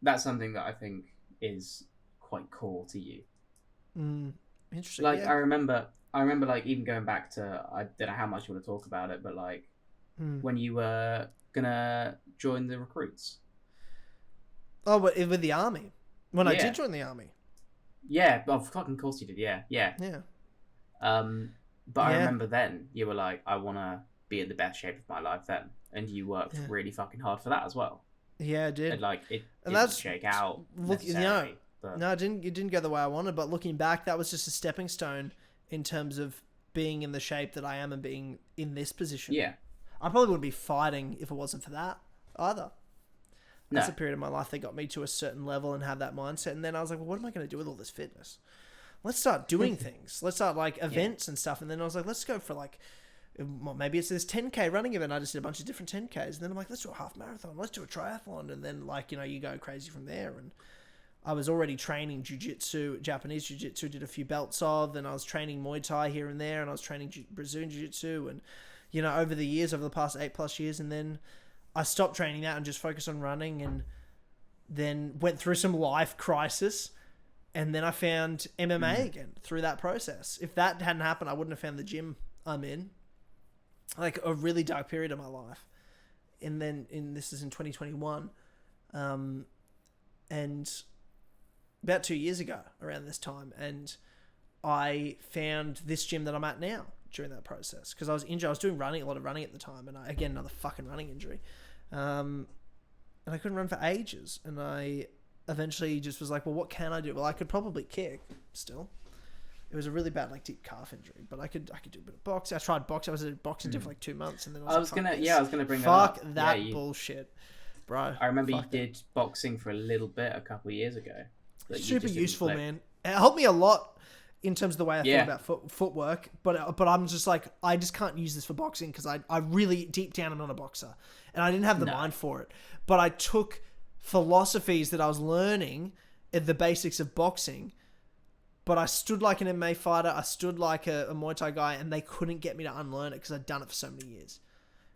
That's something that I think is quite core to you. Interesting. Like, I remember like even going back to, I don't know how much you want to talk about it, but like when you were gonna join the recruits. Oh, but with the army. When I did join the army. Yeah, of fucking course you did. Yeah. But I remember then you were like, I want to be in the best shape of my life then, and you worked really fucking hard for that as well. Yeah, I did. And like it didn't shake out. No, it didn't go the way I wanted. But looking back, that was just a stepping stone in terms of being in the shape that I am and being in this position. Yeah. I probably wouldn't be fighting if it wasn't for that either. That's a period of my life that got me to a certain level and have that mindset. And then I was like, well, what am I going to do with all this fitness? let's start doing things. Let's start like events and stuff. And then I was like, let's go for like, well, maybe it's this 10K running event. I just did a bunch of different 10Ks. And then I'm like, let's do a half marathon. Let's do a triathlon. And then like, you go crazy from there. And I was already training jiu-jitsu, Japanese jiu-jitsu, did a few belts of, and I was training Muay Thai here and there, and I was training Brazilian jiu-jitsu, and, over the past 8+ years, and then I stopped training that and just focused on running, and then went through some life crisis, and then I found MMA again through that process. If that hadn't happened, I wouldn't have found the gym I'm in. Like, a really dark period of my life. And then, this is in 2021, and about 2 years ago around this time, and I found this gym that I'm at now during that process because I was injured. I was doing a lot of running at the time, and again, another fucking running injury, and I couldn't run for ages, and I eventually just was like, well, what can I do? Well, I could probably kick still. It was a really bad deep calf injury, but I could do a bit of boxing. I tried boxing. I was at boxing for like 2 months, and then I was gonna bring fuck that up. that bullshit, bro. I remember you did boxing for a little bit a couple of years ago. Super useful, man. It helped me a lot in terms of the way I thought about footwork. But I'm just like, I just can't use this for boxing because I really, deep down, I'm not a boxer. And I didn't have the mind for it. But I took philosophies that I was learning at the basics of boxing. But I stood like an MMA fighter. I stood like a Muay Thai guy. And they couldn't get me to unlearn it because I'd done it for so many years.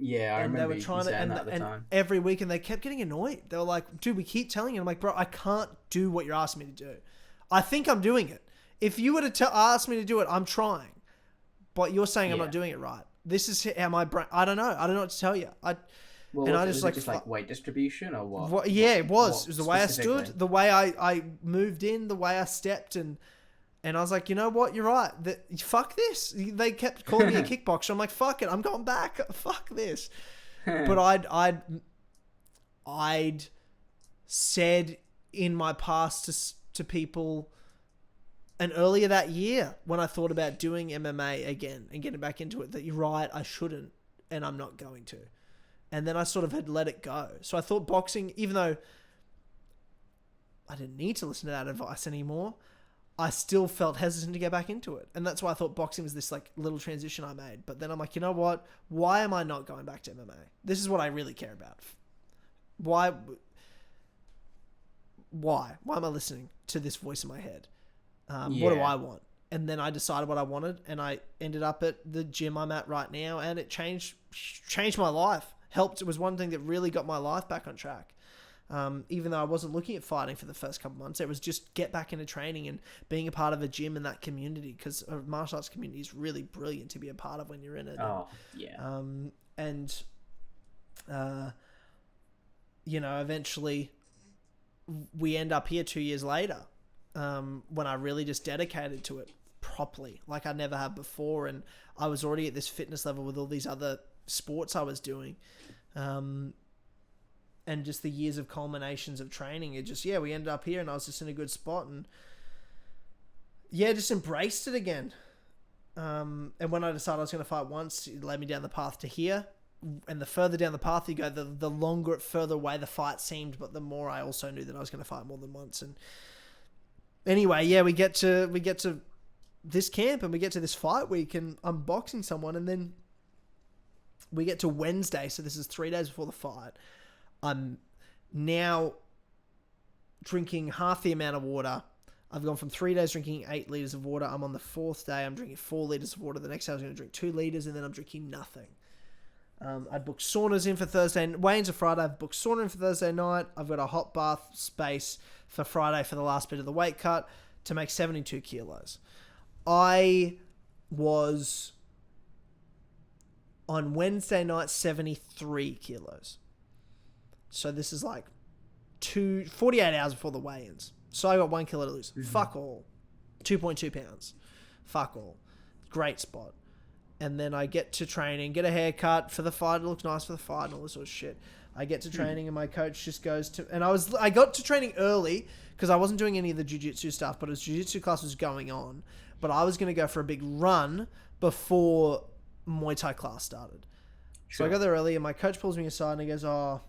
Yeah, I remember you saying that at the time. Every week, and they kept getting annoyed. They were like, dude, we keep telling you. I'm like, bro, I can't do what you're asking me to do. I think I'm doing it. If you were to ask me to do it, I'm trying. But you're saying I'm not doing it right. This is how my brain... I don't know. I don't know what to tell you. Was it just like weight distribution or what? It was. It was the way I stood, the way I moved in, the way I stepped, and I was like, you know what? You're right. Fuck this. They kept calling me a kickboxer. I'm like, fuck it. I'm going back. Fuck this. But I'd said in my past to people, and earlier that year when I thought about doing MMA again and getting back into it, that you're right, I shouldn't, and I'm not going to. And then I sort of had let it go. So I thought boxing, even though I didn't need to listen to that advice anymore, I still felt hesitant to get back into it. And that's why I thought boxing was this little transition I made. But then I'm like, you know what? Why am I not going back to MMA? This is what I really care about. Why am I listening to this voice in my head? What do I want? And then I decided what I wanted, and I ended up at the gym I'm at right now, and it changed my life. Helped. It was one thing that really got my life back on track. Even though I wasn't looking at fighting for the first couple months, it was just get back into training and being a part of a gym in that community, because a martial arts community is really brilliant to be a part of when you're in it. Oh, yeah. Eventually we end up here 2 years later, when I really just dedicated to it properly, like I never have before. And I was already at this fitness level with all these other sports I was doing. And just the years of culminations of training, we ended up here, and I was just in a good spot, and just embraced it again. And when I decided I was going to fight once, it led me down the path to here. And the further down the path you go, the longer, further away the fight seemed, but the more I also knew that I was going to fight more than once. And anyway, we get to this camp, and we get to this fight week, and I'm boxing someone, and then we get to Wednesday, so this is 3 days before the fight. I'm now drinking half the amount of water. I've gone from 3 days drinking 8 litres of water. I'm on the 4th day. I'm drinking 4 litres of water. The next day I was going to drink 2 litres, and then I'm drinking nothing. I'd booked saunas in for Thursday. Wayne's a Friday. I've booked sauna in for Thursday night. I've got a hot bath space for Friday for the last bit of the weight cut to make 72 kilos. I was on Wednesday night 73 kilos. So this is like 48 hours before the weigh-ins. So I got 1 kilo to lose. Mm-hmm. Fuck all. 2.2 pounds. Fuck all. Great spot. And then I get to training, get a haircut for the fight. It looks nice for the fight and all this sort of shit. I get to training, and my coach just goes to... And I got to training early because I wasn't doing any of the jiu-jitsu stuff, but his jiu-jitsu class was going on. But I was going to go for a big run before Muay Thai class started. Sure. So I got there early, and my coach pulls me aside, and he goes, got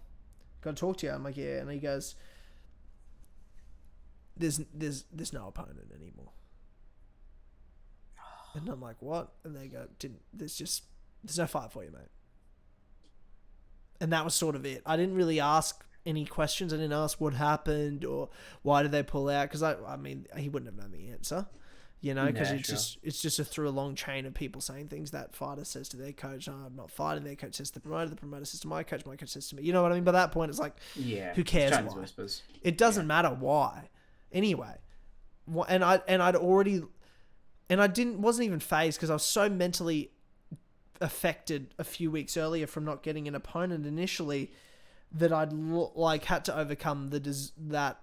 to talk to you. I'm like, yeah. And he goes, there's no opponent anymore. And I'm like, what? And they go, there's no fight for you, mate. And that was sort of it. I didn't really ask any questions. I didn't ask what happened or why did they pull out, because I mean, he wouldn't have known the answer, because it's just through a long chain of people saying things. That fighter says to their coach, oh, I'm not fighting. Their coach says to the promoter says to my coach says to me. You know what I mean? By that point, it's like, who cares why? Whispers. It doesn't matter why. Anyway, and I'd already, and I wasn't even phased because I was so mentally affected a few weeks earlier from not getting an opponent initially that I'd had to overcome that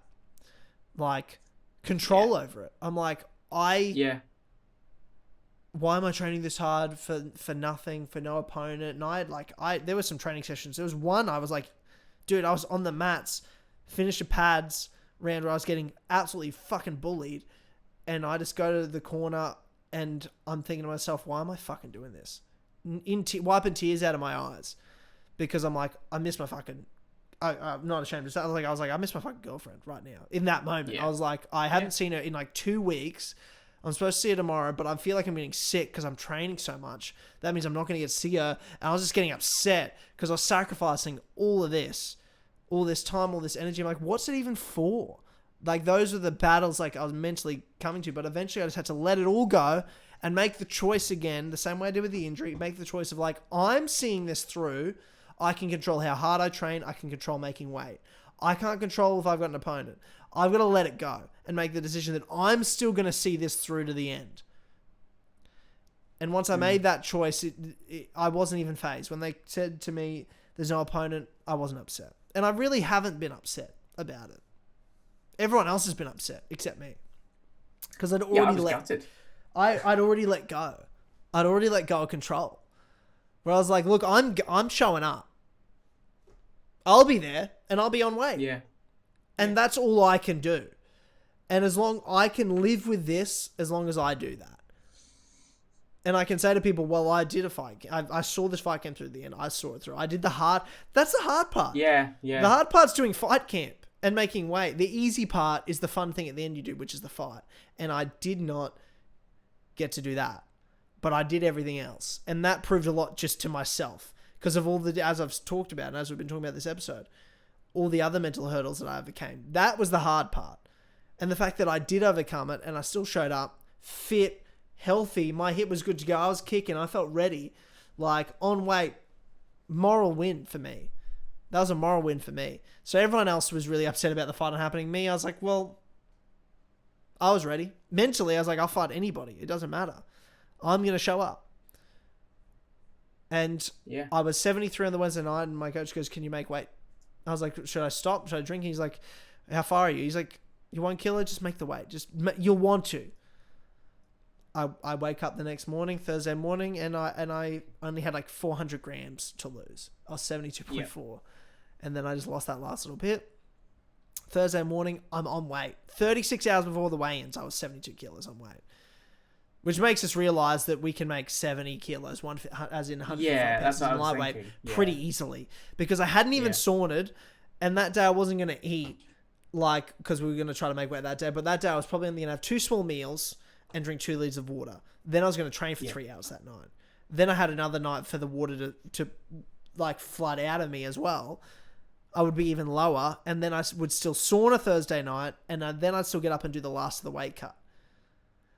control over it. I'm like, why am I training this hard for nothing, for no opponent? And there were some training sessions. There was one I was like, dude, I was on the mats, finished a pads round where I was getting absolutely fucking bullied, and I just go to the corner and I'm thinking to myself, why am I fucking doing this? Wiping tears out of my eyes because I'm like, I miss my fucking. I'm not ashamed to say. I was like, I miss my fucking girlfriend right now. In that moment, I was like, I haven't seen her in 2 weeks. I'm supposed to see her tomorrow, but I feel like I'm getting sick because I'm training so much. That means I'm not going to get to see her. And I was just getting upset because I was sacrificing all this time, all this energy. I'm like, what's it even for? Those are the battles I was mentally coming to, but eventually I just had to let it all go and make the choice again, the same way I did with the injury, make the choice of I'm seeing this through. I can control how hard I train. I can control making weight. I can't control if I've got an opponent. I've got to let it go and make the decision that I'm still going to see this through to the end. And once I made that choice, I wasn't even phased. When they said to me, there's no opponent, I wasn't upset. And I really haven't been upset about it. Everyone else has been upset except me. Because I'd already I'd already let go. I'd already let go of control. Where I was like, look, I'm showing up. I'll be there and I'll be on weight. Yeah. And that's all I can do. And as long I can live with this, as long as I do that. And I can say to people, well, I did a fight. I saw this fight came through the end. I saw it through. I did the hard. That's the hard part. Yeah, yeah. The hard part's doing fight camp and making weight. The easy part is the fun thing at the end you do, which is the fight. And I did not get to do that. But I did everything else. And that proved a lot just to myself. Because of all as I've talked about, and as we've been talking about this episode, all the other mental hurdles that I overcame. That was the hard part. And the fact that I did overcome it and I still showed up fit, healthy. My hip was good to go. I was kicking. I felt ready. On weight. Moral win for me. That was a moral win for me. So everyone else was really upset about the fight not happening. Me, I was like, well, I was ready. Mentally, I was like, I'll fight anybody. It doesn't matter. I'm going to show up. And I was 73 on the Wednesday night and my coach goes, can you make weight? I was like, should I stop? Should I drink? He's like, how far are you? He's like, you 1 kilo? Just make the weight. You'll want to. I wake up the next morning, Thursday morning, and I only had 400 grams to lose. I was 72.4. And then I just lost that last little bit. Thursday morning, I'm on weight. 36 hours before the weigh-ins, I was 72 kilos on weight. Which makes us realise that we can make 70 kilos, as in 105 pounds in lightweight, pretty easily. Because I hadn't even sauntered, and that day I wasn't going to eat, because we were going to try to make weight that day. But that day I was probably only going to have 2 small meals and drink 2 litres of water. Then I was going to train for 3 hours that night. Then I had another night for the water to flood out of me as well. I would be even lower, and then I would still sauna Thursday night, and then I'd still get up and do the last of the weight cut.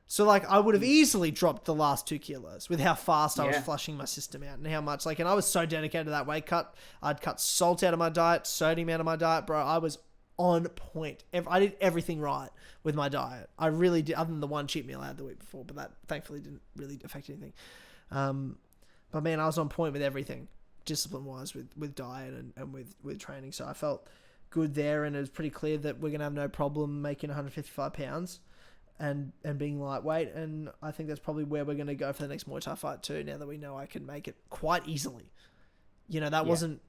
So, I would have easily dropped the last 2 kilos with how fast I was flushing my system out and how much, and I was so dedicated to that weight cut. I'd cut salt out of my diet, sodium out of my diet, bro. I was on point. I did everything right with my diet. I really did, other than the one cheat meal I had the week before, but that thankfully didn't really affect anything. But man, I was on point with everything, discipline-wise, with diet and with training. So I felt good there, and it was pretty clear that we're going to have no problem making 155 pounds. And being lightweight, and I think that's probably where we're going to go for the next Muay Thai fight too, now that we know I can make it quite easily. That wasn't...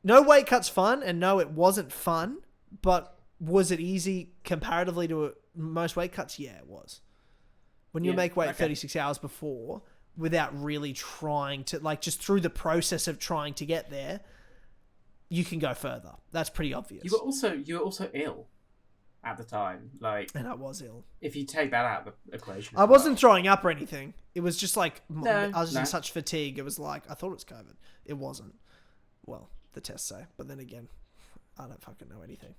No weight cut's fun, and no, it wasn't fun, but was it easy comparatively to most weight cuts? Yeah, it was. When you make weight 36 hours before, without really trying to... just through the process of trying to get there, you can go further. That's pretty obvious. You were also ill. at the time. Like, and I was ill. if you take that out of the equation, I wasn't throwing up or anything. It was just like I was no. in such fatigue. It was like I thought it was COVID. It wasn't. Well, the tests say, but then again, I don't fucking know anything.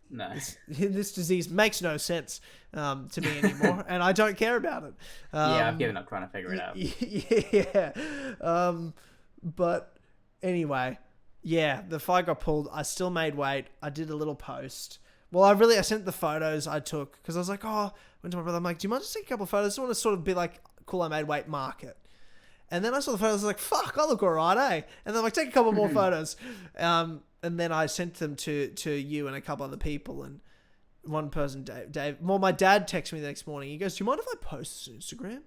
No, this disease makes no sense to me anymore, and I don't care about it. Yeah, I've given up trying to figure it out. Yeah. But anyway, yeah, the fight got pulled. I still made weight. I did a little post. Well, I sent the photos I took because I was like, went to my brother. I'm like, do you mind just take a couple of photos? I just want to sort of be like, cool, I made weight, mark it. And then I saw the photos. I was like, fuck, I look all right, eh? And then I'm like, take a couple more photos. And then I sent them to you and a couple other people. And one person, Dave. Well, my dad texted me the next morning. He goes, do you mind if I post this on Instagram?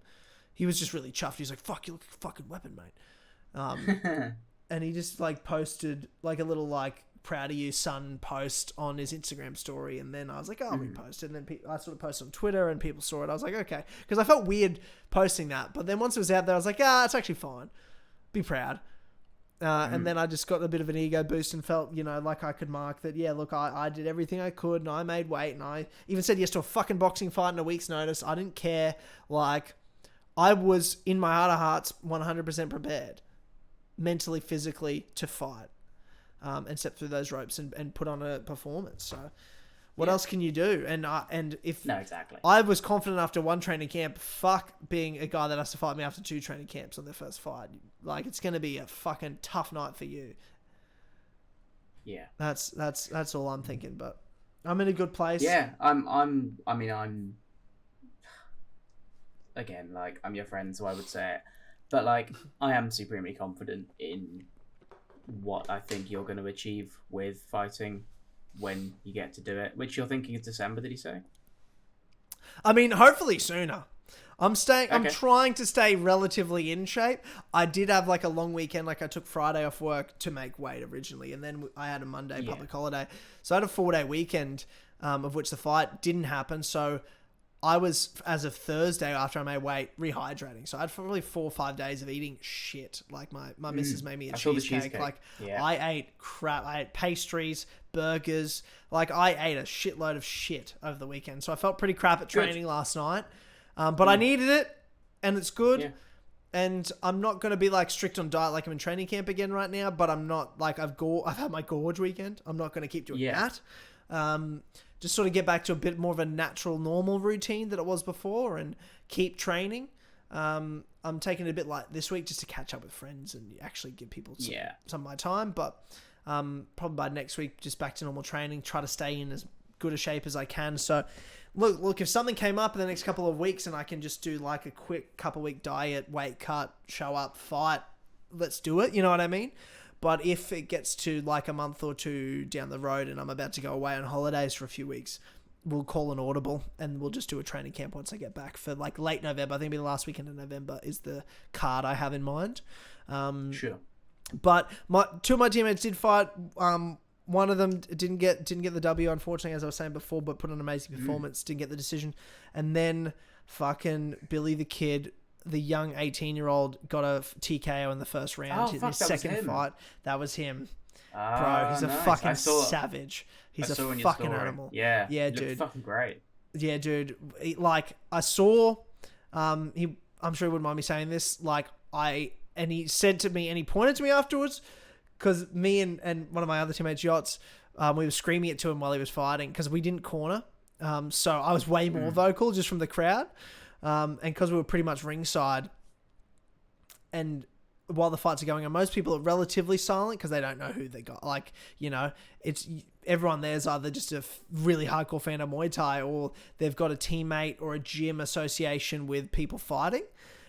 He was just really chuffed. He's like, fuck, you look like a fucking weapon, mate. And he just like posted like a little like proud of you son post on his Instagram story. And then I was like, oh, we posted. And then I sort of posted on Twitter and people saw it. I was like, okay. Because I felt weird posting that. But then once it was out there, I was like, it's actually fine. Be proud. And then I just got a bit of an ego boost and felt, like I could mark that, yeah, look, I did everything I could and I made weight and I even said yes to a fucking boxing fight in a week's notice. I didn't care. Like, I was, in my heart of hearts, 100% prepared, mentally, physically, to fight and step through those ropes and put on a performance. So what else can you do? And if no, exactly. I was confident after one training camp, fuck being a guy that has to fight me after 2 training camps on their first fight. Like, it's going to be a fucking tough night for you. Yeah. That's all I'm thinking, but I'm in a good place. Yeah, again, like, I'm your friend, so I would say it. But, like, I am supremely confident in what I think you're going to achieve with fighting when you get to do it, which you're thinking is December, did he say? I mean, hopefully sooner. I'm Okay. trying to stay relatively in shape. I did have like a long weekend. Like, I took Friday off work to make weight originally. And then I had a Monday public holiday. So I had a 4-day weekend, of which the fight didn't happen. So I was, as of Thursday after I made weight, rehydrating. So I had probably 4 or 5 days of eating shit. Like, my missus made me a cheesecake. Like, I ate crap. I ate pastries, burgers. Like, I ate a shitload of shit over the weekend. So I felt pretty crap at training last night. But I needed it, and it's good. Yeah. And I'm not going to be like strict on diet like I'm in training camp again right now. But I'm not like I've had my gorge weekend. I'm not going to keep doing that. Just sort of get back to a bit more of a natural, normal routine that it was before, and keep training. I'm taking it a bit like this week just to catch up with friends and actually give people some of my time. But probably by next week, just back to normal training. Try to stay in as good a shape as I can. So. Look, if something came up in the next couple of weeks and I can just do like a quick couple-week diet, weight cut, show up, fight, let's do it. You know what I mean? But if it gets to like a month or 2 down the road and I'm about to go away on holidays for a few weeks, we'll call an audible and we'll just do a training camp once I get back for like late November. I think it'll be the last weekend of November is the card I have in mind. Sure. But 2 of my teammates did fight. One of them didn't get the W, unfortunately, as I was saying before, but put on an amazing performance, didn't get the decision. And then fucking Billy the Kid, the young 18-year-old, got a TKO in the first round. His second fight. That was him. Bro, he's a fucking savage. He's a fucking animal. Yeah, dude. Fucking great. Yeah, dude. I saw, I'm sure he wouldn't mind me saying this, and he said to me, and he pointed to me afterwards, because me and one of my other teammates, Yachts, we were screaming it to him while he was fighting because we didn't corner. So I was way more vocal just from the crowd. And because we were pretty much ringside. And while the fights are going on, most people are relatively silent because they don't know who they got. Like, it's everyone there's either just a really hardcore fan of Muay Thai or they've got a teammate or a gym association with people fighting.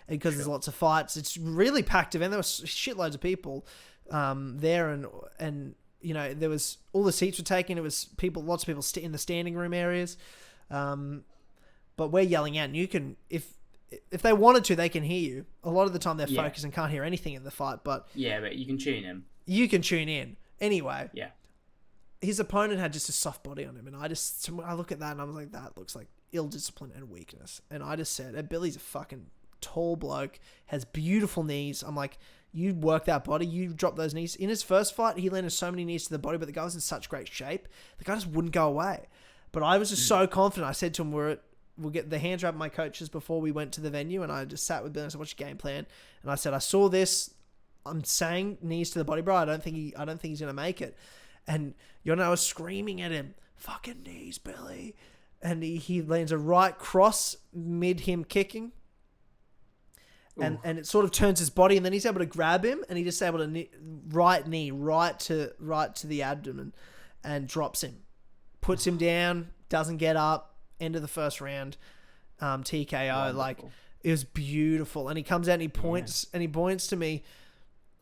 And because there's lots of fights, it's really packed event. There were shitloads of people there, and there was all the seats were taken. It was lots of people in the standing room areas, but we're yelling out, and you can if they wanted to, they can hear you. A lot of the time they're focused and can't hear anything in the fight, but but you can tune in. You can tune in anyway. Yeah, his opponent had just a soft body on him, and I look at that and I was like, that looks like ill discipline and weakness. And I just said, Billy's a fucking tall bloke, has beautiful knees. I'm like, you work that body, you drop those knees. In his first fight, he landed so many knees to the body, but the guy was in such great shape, the guy just wouldn't go away. But I was just so confident. I said to him, we'll get the hands up my coaches before we went to the venue, and I just sat with Bill and said, "What's your game plan?" And I said, "I saw this. I'm saying knees to the body, bro. I don't think he's gonna make it." And I was screaming at him, "Fucking knees, Billy!" And he lands a right cross mid him kicking. And it sort of turns his body, and then he's able to grab him, and he just able to right knee right to the abdomen, and drops him, puts him down, doesn't get up. End of the first round, TKO. Wonderful. Like, it was beautiful. And he comes out and he points to me,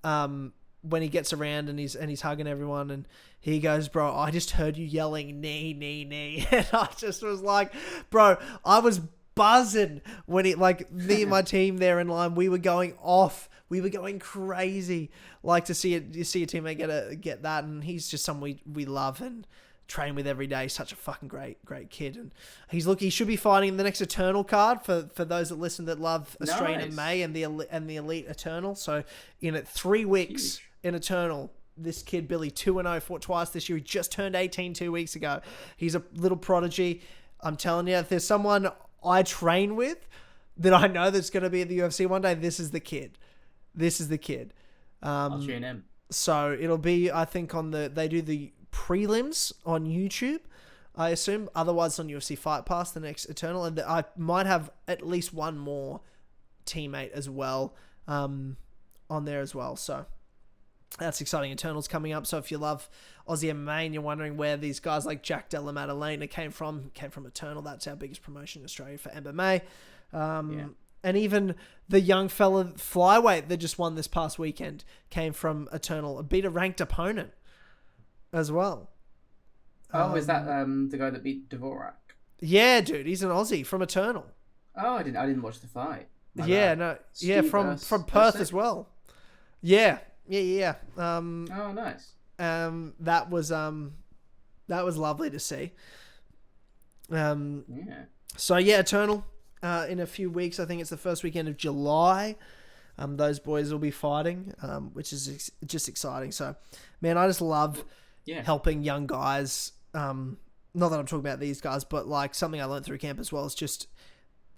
when he gets around and he's hugging everyone, and he goes, "Bro, I just heard you yelling knee, knee, knee," and I just was like, bro, I was buzzing when me and my team there in line, we were going off. We were going crazy. Like, to see a teammate get that, and he's just someone we love and train with every day. Such a fucking great kid, and he should be fighting in the next Eternal card for those that listen that love Australian MMA and the Elite Eternal. So in 3 weeks in Eternal, this kid Billy 2-0, fought twice this year. He just turned 18 2 weeks ago. He's a little prodigy. I'm telling you, if there's someone I train with that I know that's going to be at the UFC one day, this is the kid. I'll tune in. So it'll be, I think, they do the prelims on YouTube, I assume. Otherwise on UFC Fight Pass, the next Eternal. And I might have at least one more teammate as well on there as well. So that's exciting. Eternal's coming up. So if you love Aussie MMA and you're wondering where these guys like Jack Della Maddalena came from Eternal, that's our biggest promotion in Australia for MMA. And even the young fella flyweight that just won this past weekend came from Eternal, beat a ranked opponent as well. Is that the guy that beat Dvorak? Yeah, dude, he's an Aussie from Eternal. Oh, I didn't watch the fight. From Perth as well. Yeah. Oh, nice. That was lovely to see. So yeah, Eternal. In a few weeks, I think it's the first weekend of July. Those boys will be fighting, which is just exciting. So, man, I just love helping young guys. Not that I'm talking about these guys, but like something I learned through camp as well is just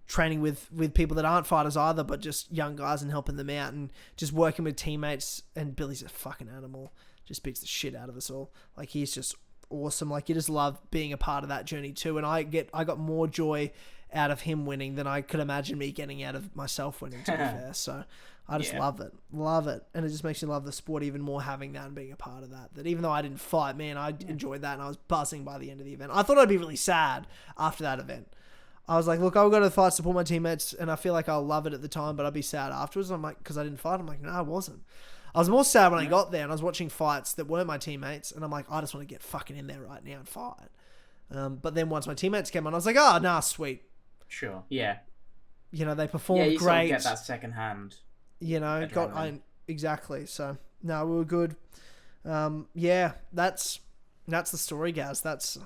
training with people that aren't fighters either, but just young guys and helping them out and just working with teammates. And Billy's a fucking animal. Just beats the shit out of us all. Like, he's just awesome. Like, you just love being a part of that journey too. And I got more joy out of him winning than I could imagine me getting out of myself winning, to be fair. So I just love it. And it just makes me love the sport even more, having that and being a part of that. That even though I didn't fight, man, I enjoyed that, and I was buzzing by the end of the event. I thought I'd be really sad after that event. I was like, look, I'll go to the fight, support my teammates, and I feel like I'll love it at the time, but I'll be sad afterwards. I'm like, because I didn't fight. I'm like, no, I wasn't. I was more sad when I got there and I was watching fights that weren't my teammates, and I'm like, I just want to get fucking in there right now and fight. But then once my teammates came on, I was like, oh, nah, sweet. Sure, yeah. They performed you great. Sort of get that second hand. Exactly. So no, we were good. That's the story, guys. That's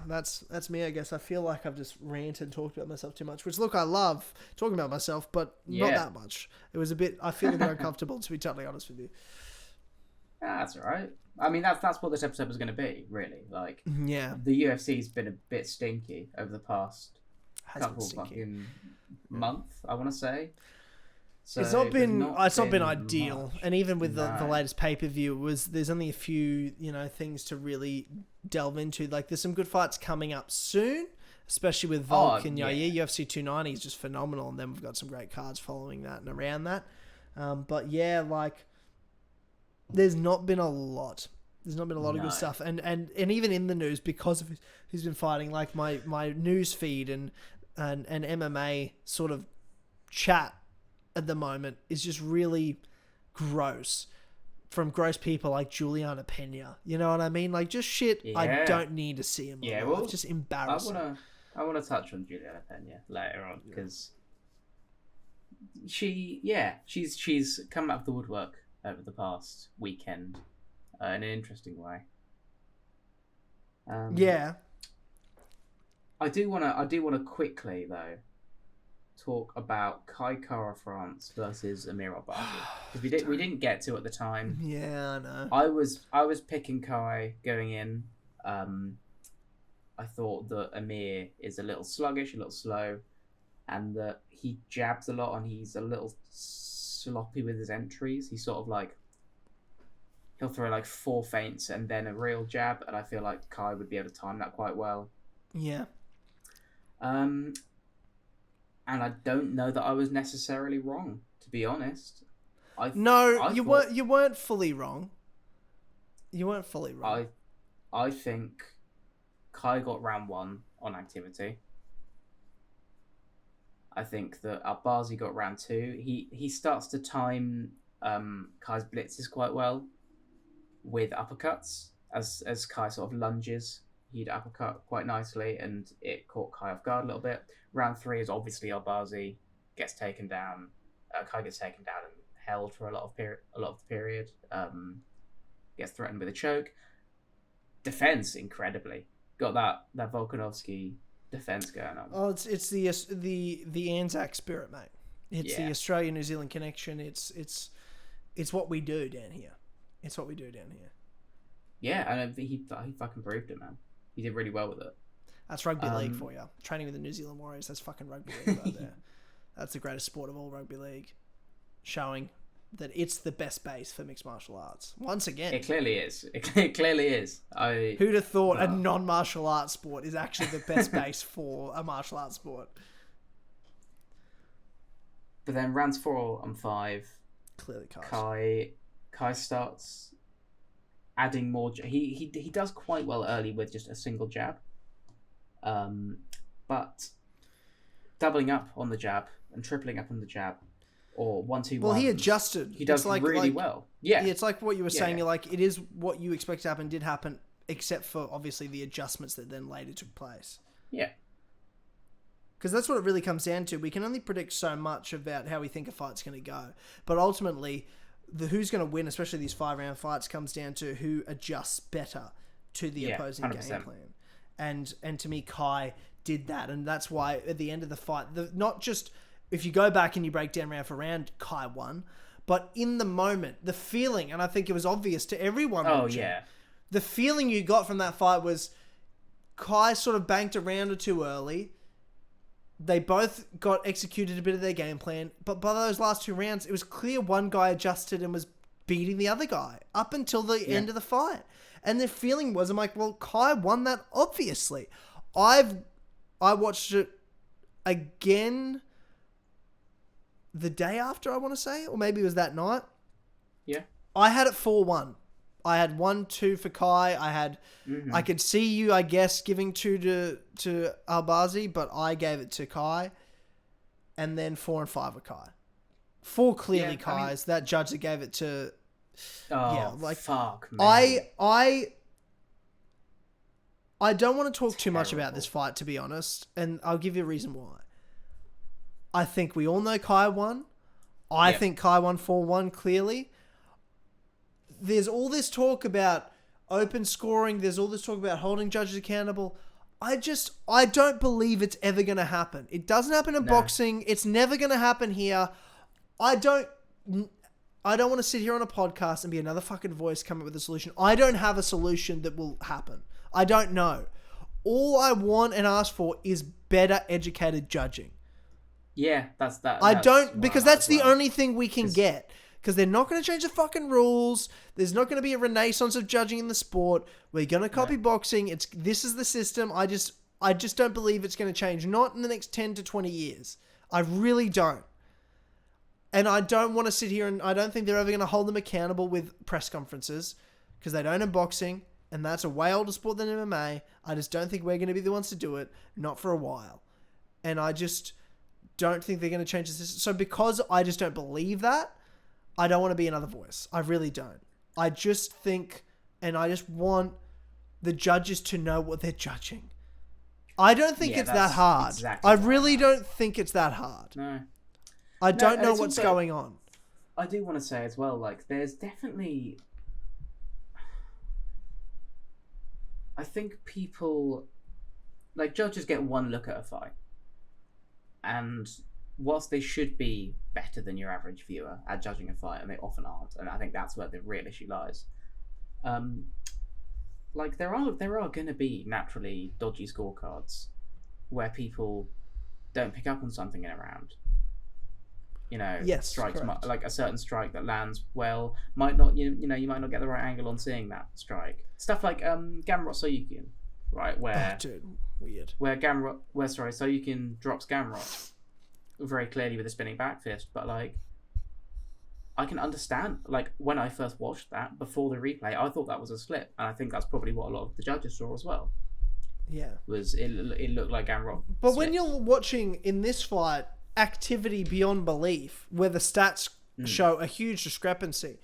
me, I guess. I feel like I've just ranted and talked about myself too much, which, look, I love talking about myself, but not that much. It was I feel a bit uncomfortable, to be totally honest with you. That's all right. I mean, that's what this episode was going to be, really. Like, the UFC's been a bit stinky over the past couple fucking month, I want to say. So it's not been ideal, much. And even with the latest pay-per-view, there's only a few things to really delve into. Like, there's some good fights coming up soon, especially with Volk and Yair. UFC 290 is just phenomenal, and then we've got some great cards following that and around that. But yeah, like, there's not been a lot. There's not been a lot of good stuff, and even in the news, because of who's been fighting, like my news feed and MMA sort of chat at the moment is just really gross, from gross people like Juliana Pena. You know what I mean? Like, just shit I don't need to see in my life. Just embarrassing. I wanna touch on Juliana Pena later on, because she's come out of the woodwork over the past weekend in an interesting way. I do wanna quickly though talk about Kai Kara France versus Amir Albazi, because we didn't get to at the time. Yeah, I know. I was picking Kai going in. I I thought that Amir is a little sluggish, a little slow, and that he jabs a lot and he's a little sloppy with his entries. He's sort of like, he'll throw like 4 feints and then a real jab, and I feel like Kai would be able to time that quite well. Yeah. And I don't know that I was necessarily wrong, to be honest. You weren't fully wrong. You weren't fully wrong. I think Kai got round 1 on activity. I think that Albazi got round 2. He starts to time Kai's blitzes quite well with uppercuts. As Kai sort of lunges, he'd uppercut quite nicely, and it caught Kai off guard a little bit. Round 3 is obviously Albazi gets taken down. Kai gets taken down and held for a lot of the period. Gets threatened with a choke. Defense incredibly got that Volkanovski defense going on. Oh, it's the Anzac spirit, mate. It's the Australia New Zealand connection. It's what we do down here. It's what we do down here. Yeah, and he fucking proved it, man. He did really well with it. That's rugby league for you. Training with the New Zealand Warriors. That's fucking rugby league right there. That's the greatest sport of all, rugby league. Showing that it's the best base for mixed martial arts. Once again. It clearly is. It clearly is. Who'd have thought a non-martial arts sport is actually the best base for a martial arts sport? But then rounds 4 and 5. Clearly Kai starts adding more. He does quite well early with just a single jab. But doubling up on the jab and tripling up on the jab, or 1-2-1. Well, he adjusted. He does really well. Yeah, it's like what you were saying. You're like, it is what you expect to happen did happen, except for obviously the adjustments that then later took place. Yeah, because that's what it really comes down to. We can only predict so much about how we think a fight's going to go, but ultimately, who's going to win, especially these 5-round fights, comes down to who adjusts better to the opposing 100%. game plan. And to me, Kai did that, and that's why at the end of the fight, not just if you go back and you break down round for round, Kai won, but in the moment, the feeling, and I think it was obvious to everyone. The feeling you got from that fight was Kai sort of banked a round or two early. They both got executed a bit of their game plan, but by those last 2 rounds, it was clear one guy adjusted and was beating the other guy up until the end of the fight. And the feeling was, I'm like, well, Kai won that, obviously. I watched it again the day after, I want to say, or maybe it was that night. Yeah. I had it 4-1. I had 1-2 for Kai. I could see you, I guess, giving 2 to Albazi, but I gave it to Kai. And then 4 and 5 were Kai. 4 clearly Kai's. That judge that gave it to... fuck, man. I don't want to talk too much about this fight, to be honest, and I'll give you a reason why. I think we all know Kai won. I think Kai won 4-1, clearly. There's all this talk about open scoring. There's all this talk about holding judges accountable. I don't believe it's ever going to happen. It doesn't happen in boxing. It's never going to happen here. I don't want to sit here on a podcast and be another fucking voice coming up with a solution. I don't have a solution that will happen. I don't know. All I want and ask for is better educated judging. Yeah, that's that. Because that's the only thing we can get. Because they're not going to change the fucking rules. There's not going to be a renaissance of judging in the sport. We're going to copy boxing. This is the system. I just don't believe it's going to change. Not in the next 10 to 20 years. I really don't. And I don't want to sit here and I don't think they're ever going to hold them accountable with press conferences because they don't in boxing. And that's a way older sport than MMA. I just don't think we're going to be the ones to do it. Not for a while. And I just don't think they're going to change the system. So because I just don't believe that, I don't want to be another voice. I really don't. I just think, and I just want the judges to know what they're judging. I don't think it's that hard. Exactly I really don't think it's that hard. No. I don't know what's going on. I do want to say as well, like, there's definitely... I think people... Like, judges get one look at a fight. And whilst they should be better than your average viewer at judging a fight, and they often aren't, and I think that's where the real issue lies. like there are gonna be naturally dodgy scorecards where people don't pick up on something in a round. You know, Yes, strikes correct. like a certain strike that lands well might not you know you might not get the right angle on seeing that strike. Stuff like Gamrot Soyukin, right? Oh, dude, weird. Soyukin drops Gamrot very clearly with a spinning back fist, but like I can understand, like when I first watched that before the replay, I thought that was a slip, and I think that's probably what a lot of the judges saw as well. Yeah, Was it looked like Gamrot? but when you're watching in this fight activity beyond belief, where the stats show a huge discrepancy,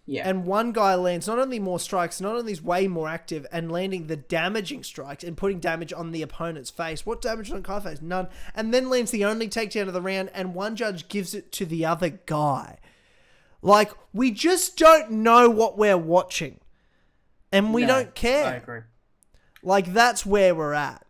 yeah, and one guy lands not only more strikes, not only is way more active and landing the damaging strikes and putting damage on the opponent's face. What damage on Kai's face? None. And then lands the only takedown of the round, and one judge gives it to the other guy. Like, we just don't know what we're watching. And we don't care. I agree. Like, that's where we're at.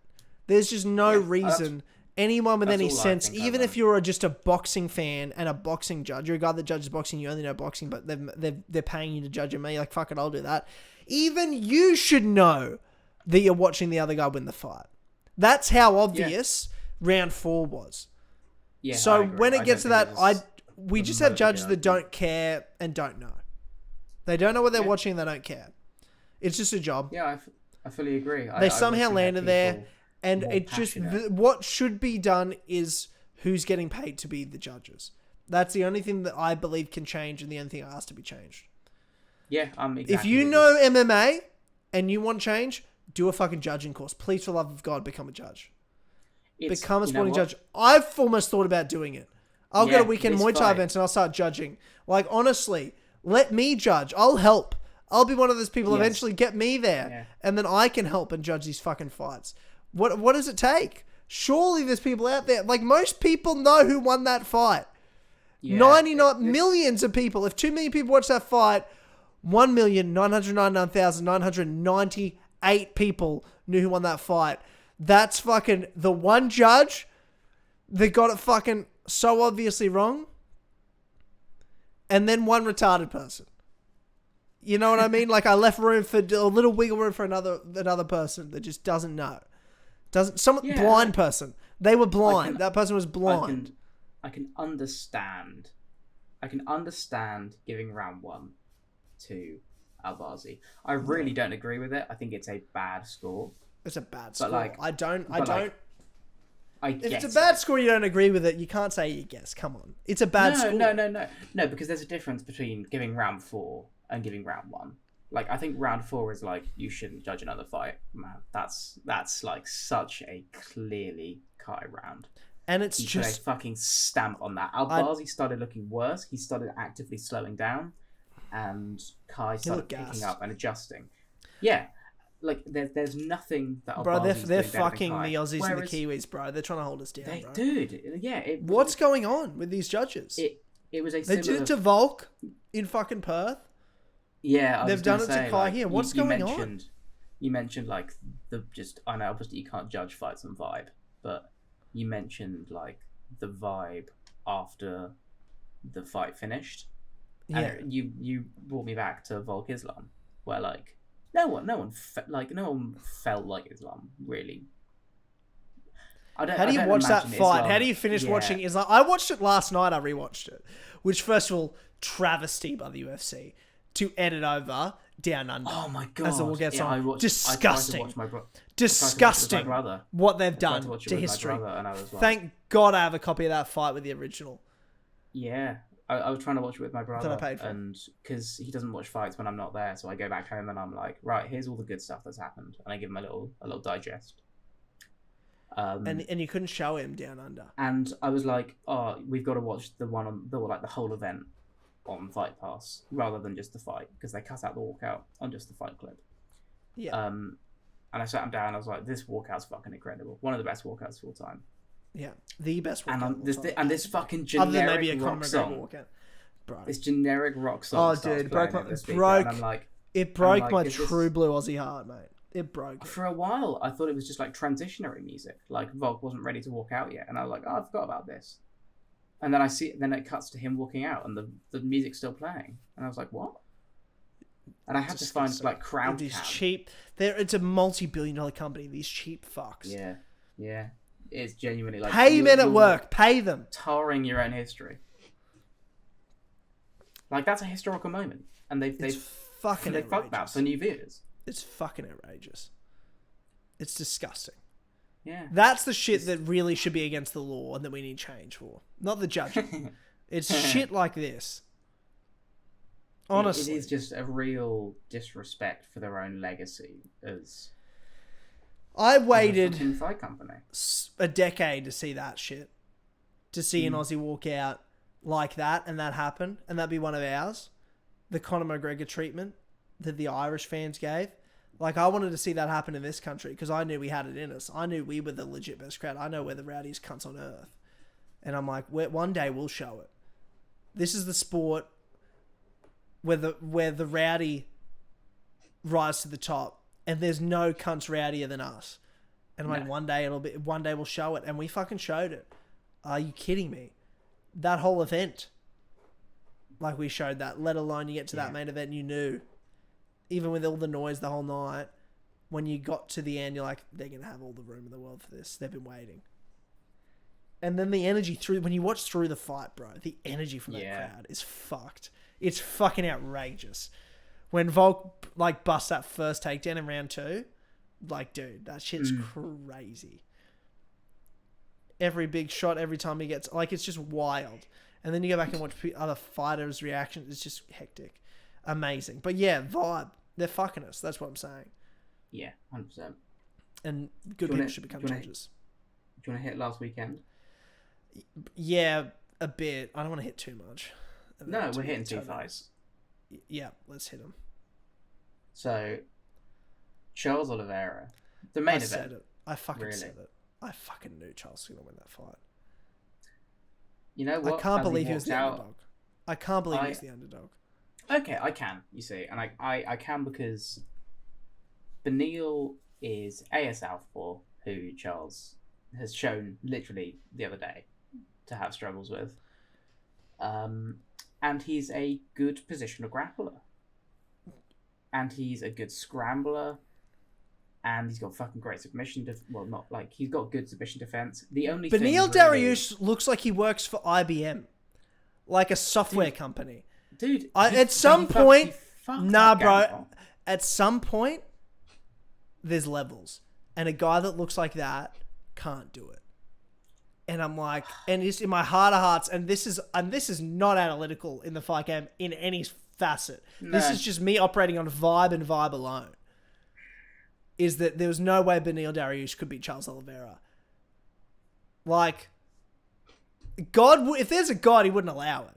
There's just no reason anyone with any sense, even if you're just a boxing fan and a boxing judge, you're a guy that judges boxing, you only know boxing, but they're paying you to judge me. Like, fuck it, I'll do that. Even you should know that you're watching the other guy win the fight. That's how obvious round 4 was. Yeah. So when it gets to that, we just have judges that don't care and don't know. They don't know what they're watching. They don't care. It's just a job. Yeah, I fully agree. They somehow landed there, and it just what should be done is who's getting paid to be the judges. That's the only thing that I believe can change, and the only thing that has to be changed. Yeah, exactly. If you know MMA and you want change, do a fucking judging course. Please, for the love of God, become a judge. Become a sporting judge. I've almost thought about doing it. I'll get a weekend Muay Thai event and I'll start judging. Like, honestly, let me judge. I'll help. I'll be one of those people. Eventually get me there. And then I can help and judge these fucking fights. What does it take? Surely there's people out there. Like, most people know who won that fight. 99 millions of people. If 2 million people watch that fight, 1,999,998 people knew who won that fight. That's fucking the one judge that got it fucking so obviously wrong, and then one retarded person. You know what I mean? Like, I left room for a little wiggle room for another person that just doesn't know. Blind person. They were blind. That person was blind. I can understand giving round 1 to Albazi. I really don't agree with it. I think it's a bad score. It's a bad score. Like, I don't. If it's a bad score, you don't agree with it. You can't say you guess. Come on, it's a bad score. No, because there's a difference between giving round 4 and giving round 1. Like, I think round 4 is like, you shouldn't judge another fight. Man, that's like such a clearly Kai round. And it's he just put a fucking stamp on that. Albazi started looking worse. He started actively slowing down, and Kai started picking up and adjusting. Yeah. Like, there's nothing that Bro, they're fucking the Aussies and the Kiwis, bro. They're trying to hold us down, bro. Dude, yeah. What's going on with these judges? It was a They did it to Volk in fucking Perth. Yeah, they've done it to Kai here. What's going on? You mentioned, like, I know, obviously you can't judge fights on vibe, but you mentioned, like, the vibe after the fight finished. Yeah. And you brought me back to Volk Islam, where, like, no one felt like Islam, really. How do you watch that fight? How do you finish watching Islam? I watched it last night. I rewatched it, which, first of all, travesty by the UFC to edit over Down Under. Oh my god! As the war gets on, disgusting, disgusting. What they've done to history. Thank God I have a copy of that fight with the original. Yeah. I was trying to watch it with my brother, that I paid for. And because he doesn't watch fights when I'm not there, so I go back home and I'm like, right, here's all the good stuff that's happened, and I give him a little digest. And you couldn't show him Down Under. And I was like, oh, we've got to watch the one on the whole event on Fight Pass rather than just the fight, because they cut out the walkout on just the fight clip. Yeah. And I sat him down and I was like, this walkout's fucking incredible. One of the best walkouts of all time. Yeah, the best walkout. And this fucking generic rock song. Bro. This generic rock song. Oh, dude, it broke my true blue Aussie heart, mate. It broke it. For a while, I thought it was just like transitionary music. Like, Volk wasn't ready to walk out yet, and I was like, oh, I forgot about this. And then it cuts to him walking out, and the music's still playing, and I was like, what? And I had to find like crowd these cam. cheap. It's a multi-billion-dollar company. These cheap fucks. Yeah. It's genuinely like pay men at work. Pay them. Tarring your own history. Like that's a historical moment, and they've fucked that for new viewers. It's fucking outrageous. It's disgusting. Yeah. That's the shit that really should be against the law and that we need change for. Not the judging. It's shit like this. Honestly. It is just a real disrespect for their own legacy as I waited a fight company. a decade to see that shit. To see an Aussie walk out like that and that happen, and that'd be one of ours. The Conor McGregor treatment that the Irish fans gave. Like, I wanted to see that happen in this country because I knew we had it in us. I knew we were the legit best crowd. I know we're the rowdiest cunts on earth. And I'm like, one day we'll show it. This is the sport where the rowdy rise to the top, and there's no cunts rowdier than us. And I'm like, one day we'll show it, and we fucking showed it. Are you kidding me? That whole event, like we showed that. Let alone you get to that main event, and you knew, even with all the noise the whole night, when you got to the end, you're like, they're gonna have all the room in the world for this. They've been waiting. And then the energy when you watch through the fight, bro, the energy from that crowd is fucked. It's fucking outrageous. When Volk like busts that first takedown in round 2, like, dude, that shit's crazy. Every big shot, every time he gets, like, it's just wild. And then you go back and watch other fighters' reactions. It's just hectic, amazing. But yeah, vibe. They're fucking us. That's what I'm saying. Yeah, 100%. And good people should become judges. Do you want to hit last weekend? Yeah, a bit. I don't want to hit too much. No, we're hitting 2 fights. Yeah, let's hit them. So, Charles Oliveira, the main event. Said it. I fucking said it. I fucking knew Charles was going to win that fight. You know what? I can't believe he was the underdog. I can't believe he was the underdog. Okay, I can, you see. And I can because Beniel is a southpaw who Charles has shown literally the other day to have struggles with. And he's a good positional grappler. And he's a good scrambler. And he's got fucking great submission. He's got good submission defense. The only Beniel Dariush looks like he works for IBM, like a software company. Dude, at some point, bro. At some point, there's levels, and a guy that looks like that can't do it. And I'm like, and it's in my heart of hearts, and this is not analytical in the fight game in any facet. No. This is just me operating on vibe and vibe alone. Is that there was no way Beniel Dariush could beat Charles Oliveira. Like, God, if there's a God, he wouldn't allow it.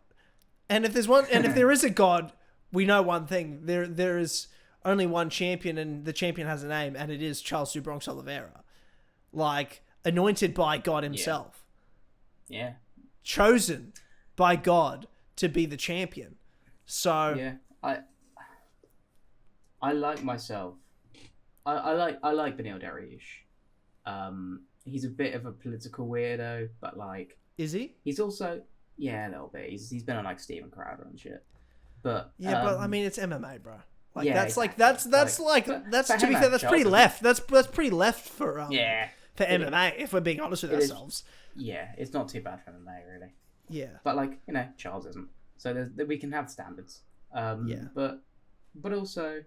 And if there is a God, we know one thing. There is only one champion, and the champion has a name, and it is Charles Du Bronx Oliveira. Like, anointed by God himself. Yeah. Chosen by God to be the champion. So yeah, I like myself. I like Beniel Dariush. He's a bit of a political weirdo, but like, is he? He's also a little bit. He's been on like Steven Crowder and shit. But yeah, but I mean, it's MMA, bro. Like that's exactly. that's to be fair, that's pretty left. That's pretty left for for MMA. If we're being honest with ourselves. Yeah, it's not too bad for MMA, really. Yeah. But like, Charles isn't. So we can have standards. But also.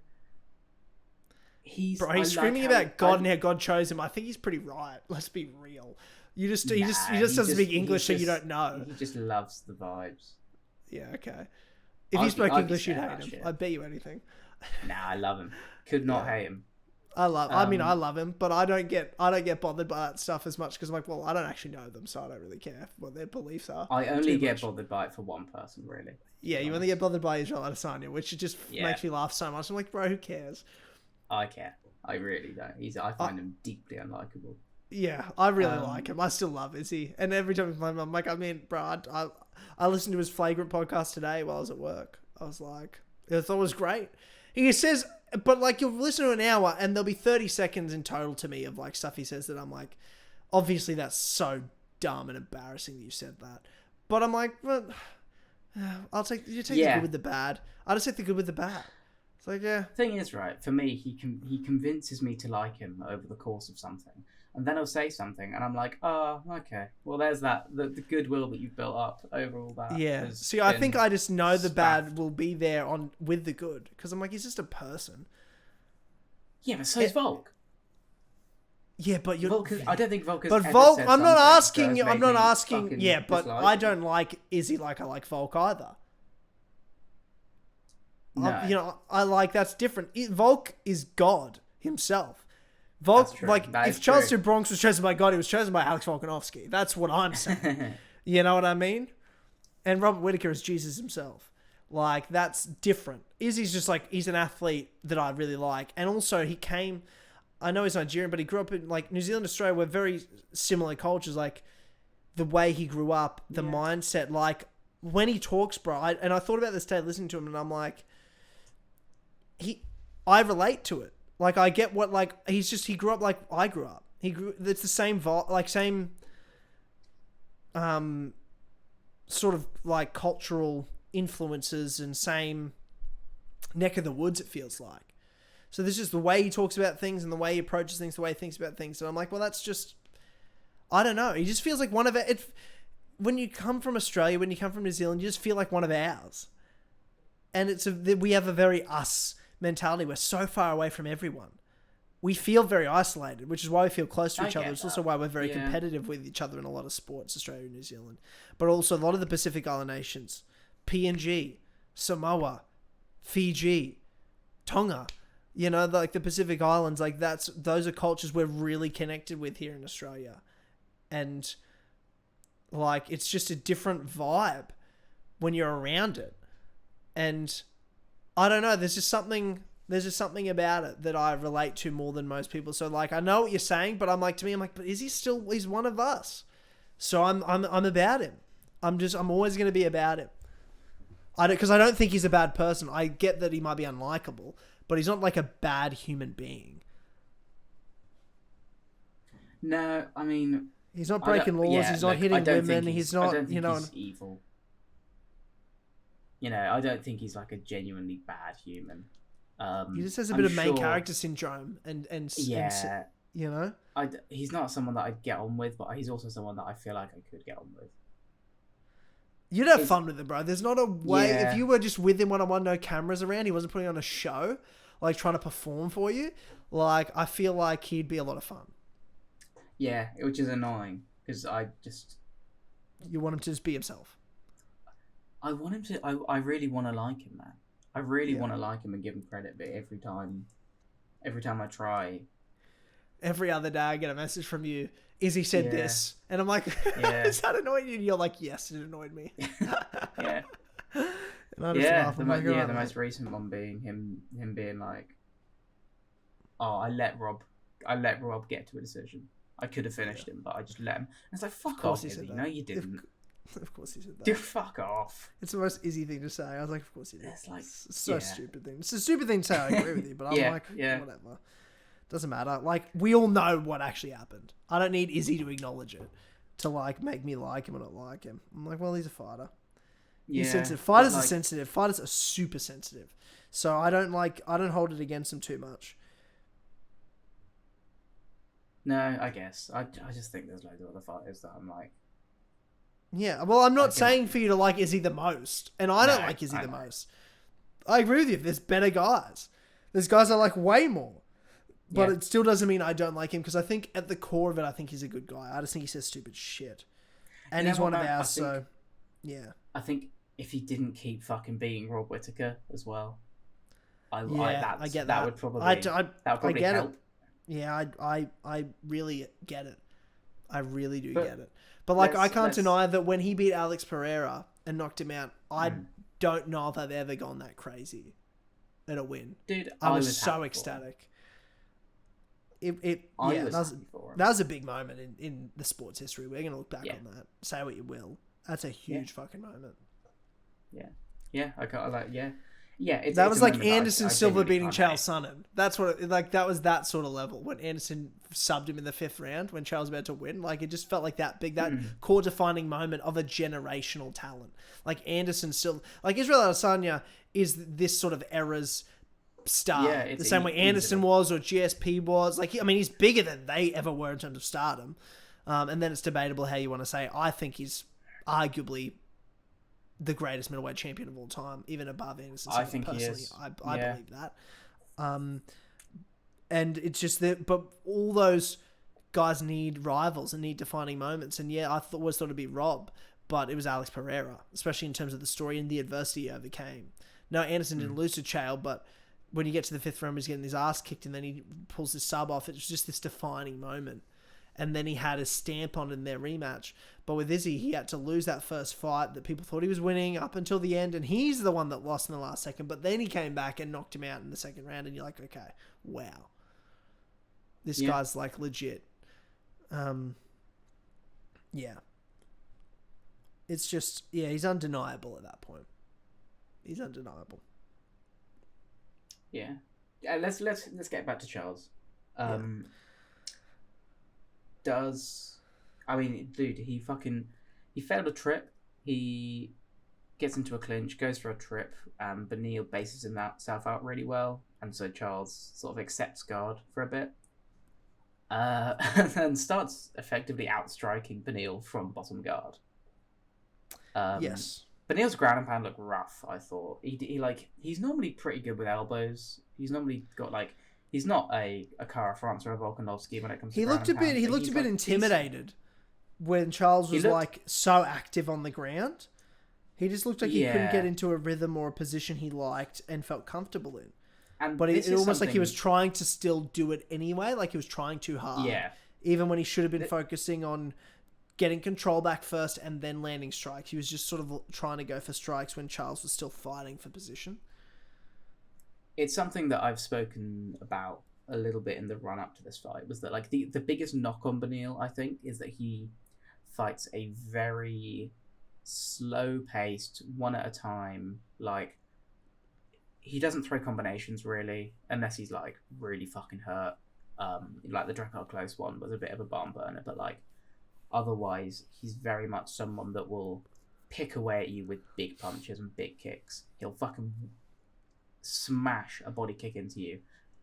He's screaming about God and how God chose him. I think he's pretty right. Let's be real. He just doesn't speak English, so you don't know. He just loves the vibes. Yeah, okay. If you spoke English, you'd hate him. Shit. I bet you anything. Nah, I love him. Could not hate him. I love him, but I don't get bothered by that stuff as much because I'm like, well, I don't actually know them, so I don't really care what their beliefs are. I only get bothered by it for one person, really. Yeah, you only get bothered by Israel Adesanya, which just makes me laugh so much. I'm like, bro, who cares? I care. I really don't. I find him deeply unlikable. Yeah, I really like him. I still love Izzy. And every time I'm like, I mean, bro, I listened to his Flagrant podcast today while I was at work. I was like, I thought it was great. He says, but like, you'll listen to an hour and there'll be 30 seconds in total to me of like stuff he says that I'm like, obviously that's so dumb and embarrassing that you said that. But I'm like, well, you take the good with the bad. I just take the good with the bad. It's like, yeah. Thing is, right, for me, he convinces me to like him over the course of something. And then he'll say something, and I'm like, oh, okay. Well, there's that. The goodwill that you've built up over all that. Yeah. See, I think I just know the bad will be there with the good. Because I'm like, he's just a person. Yeah, but so is Volk. Yeah, but you're... Volk, I don't think Volk has But ever Volk, said I'm not something asking... that has I'm not made me asking... fucking Yeah, but dislike I him. don't like Izzy like I like Volk either. No. I like... That's different. Volk is God himself. Volk, like, if Charles Du Bronx was chosen by God, he was chosen by Alex Volkanovski. That's what I'm saying. You know what I mean? And Robert Whittaker is Jesus himself. Like, that's different. Izzy's just like, he's an athlete that I really like. And also, he came... I know he's Nigerian, but he grew up in, like, New Zealand, Australia, we're very similar cultures. Like, the way he grew up, the mindset, like, when he talks, bro, I thought about this today listening to him, and I'm like, I relate to it. Like, I get what, like, he grew up like I grew up. It's the same, same, sort of, like, cultural influences and same neck of the woods, it feels like. So there's just the way he talks about things and the way he approaches things, the way he thinks about things. And I'm like, well, that's just, I don't know. He just feels like one of it. When you come from Australia, when you come from New Zealand, you just feel like one of ours. And we have a very us mentality. We're so far away from everyone. We feel very isolated, which is why we feel close to each other. It's also why we're very competitive with each other in a lot of sports, Australia and New Zealand. But also a lot of the Pacific Island nations, PNG, Samoa, Fiji, Tonga, you know, like the Pacific Islands, like those are cultures we're really connected with here in Australia. And like, it's just a different vibe when you're around it. And I don't know, there's just something about it that I relate to more than most people. So like, I know what you're saying, but I'm like, but is he still, he's one of us. So I'm about him. I'm always going to be about him. Because I don't think he's a bad person. I get that he might be unlikable, but he's not like a bad human being. No, I mean... He's not breaking laws, he's not hitting women, he's not, I don't think he's evil. You know, I don't think he's like a genuinely bad human. He just has a bit of main character syndrome and you know? He's not someone that I'd get on with, but he's also someone that I feel like I could get on with. You'd have fun with him, bro. There's not a way... If you were just with him one-on-one, no cameras around, he wasn't putting on a show, like trying to perform for you, like, I feel like he'd be a lot of fun. Yeah, which is annoying, because I just... You want him to just be himself. I want him to... I really want to like him, man. I really want to like him and give him credit, but every time I try... Every other day I get a message from you, Izzy said this. And I'm like, does that annoy you? And you're like, yes, it annoyed me. Yeah. And I just laugh. The most recent one being him being like, oh, I let Rob get to a decision. I could have finished him, but I just let him. And it's like, fuck off, Izzy. No, you didn't. Of course he said that. Dude, fuck off. It's the most Izzy thing to say. I was like, of course he did. It's like, stupid thing. It's a stupid thing to say, I agree with you, but I'm like, whatever. Doesn't matter. Like, we all know what actually happened. I don't need Izzy to acknowledge it to, like, make me like him or not like him. I'm like, well, he's a fighter. He's sensitive. Fighters are sensitive. Fighters are super sensitive. So I don't hold it against him too much. No, I guess. I just think there's loads of other fighters that I'm like... Yeah, well, I'm not saying for you to like Izzy the most. And I don't like Izzy the most. I agree with you. There's better guys. There's guys I like way more. But it still doesn't mean I don't like him, because I think at the core of it, I think he's a good guy. I just think he says stupid shit. And he's one of ours, so... Yeah. I think if he didn't keep fucking beating Rob Whittaker as well... I get that. That would probably help. It. Yeah, I really get it. I really do get it. But like, I can't deny that when he beat Alex Pereira and knocked him out, I don't know if I've ever gone that crazy at a win. Dude, I was so ecstatic. That was a big moment in the sports history. We're going to look back on that. Say what you will. That's a huge fucking moment. Yeah. Yeah, I can't like, yeah, that was like Anderson Silva beating Charles Sonnen. That's what that was, that sort of level when Anderson subbed him in the 5th round when Charles was about to win. Like, it just felt like that big, that core defining moment of a generational talent. Like Anderson Silva, like Israel Adesanya is this sort of era's star. Yeah, it's the same way Anderson easily was or GSP was. Like, I mean, he's bigger than they ever were in terms of stardom. And then it's debatable how you want to say. I think he's arguably the greatest middleweight champion of all time, even above Anderson. I think personally, he is. I believe that. And it's just that, but all those guys need rivals and need defining moments. And yeah, I always thought it'd be Rob, but it was Alex Pereira, especially in terms of the story and the adversity he overcame. No, Anderson didn't lose to Chael, but when you get to the 5th round, he's getting his ass kicked and then he pulls his sub off. It was just this defining moment. And then he had his stamp on in their rematch. But with Izzy, he had to lose that first fight that people thought he was winning up until the end. And he's the one that lost in the last second. But then he came back and knocked him out in the 2nd round. And you're like, okay, wow. This guy's like legit. Yeah. It's just, he's undeniable at that point. He's undeniable. Yeah. Let's get back to Charles. Dude, he failed a trip. He gets into a clinch, goes for a trip, and Beniel bases himself out really well, and so Charles sort of accepts guard for a bit. And starts effectively outstriking Beniel from bottom guard. Yes. Beniel's ground and pound looked rough, I thought. He's normally pretty good with elbows. He's normally got he's not a Kara France or a Volkanovski when it comes to ground and pound. He looked a bit intimidated when Charles was so active on the ground. He just looked like he couldn't get into a rhythm or a position he liked and felt comfortable in. But it almost like he was trying to still do it anyway, like he was trying too hard. Yeah. Even when he should have been focusing on getting control back first and then landing strikes. He was just sort of trying to go for strikes when Charles was still fighting for position. It's something that I've spoken about a little bit in the run-up to this fight, was that the biggest knock on Beniel, I think, is that he fights a very slow-paced, one at a time, he doesn't throw combinations really, unless he's really fucking hurt. The Drakkar Close one was a bit of a barn burner, but otherwise he's very much someone that will pick away at you with big punches and big kicks. He'll fucking smash a body kick into you,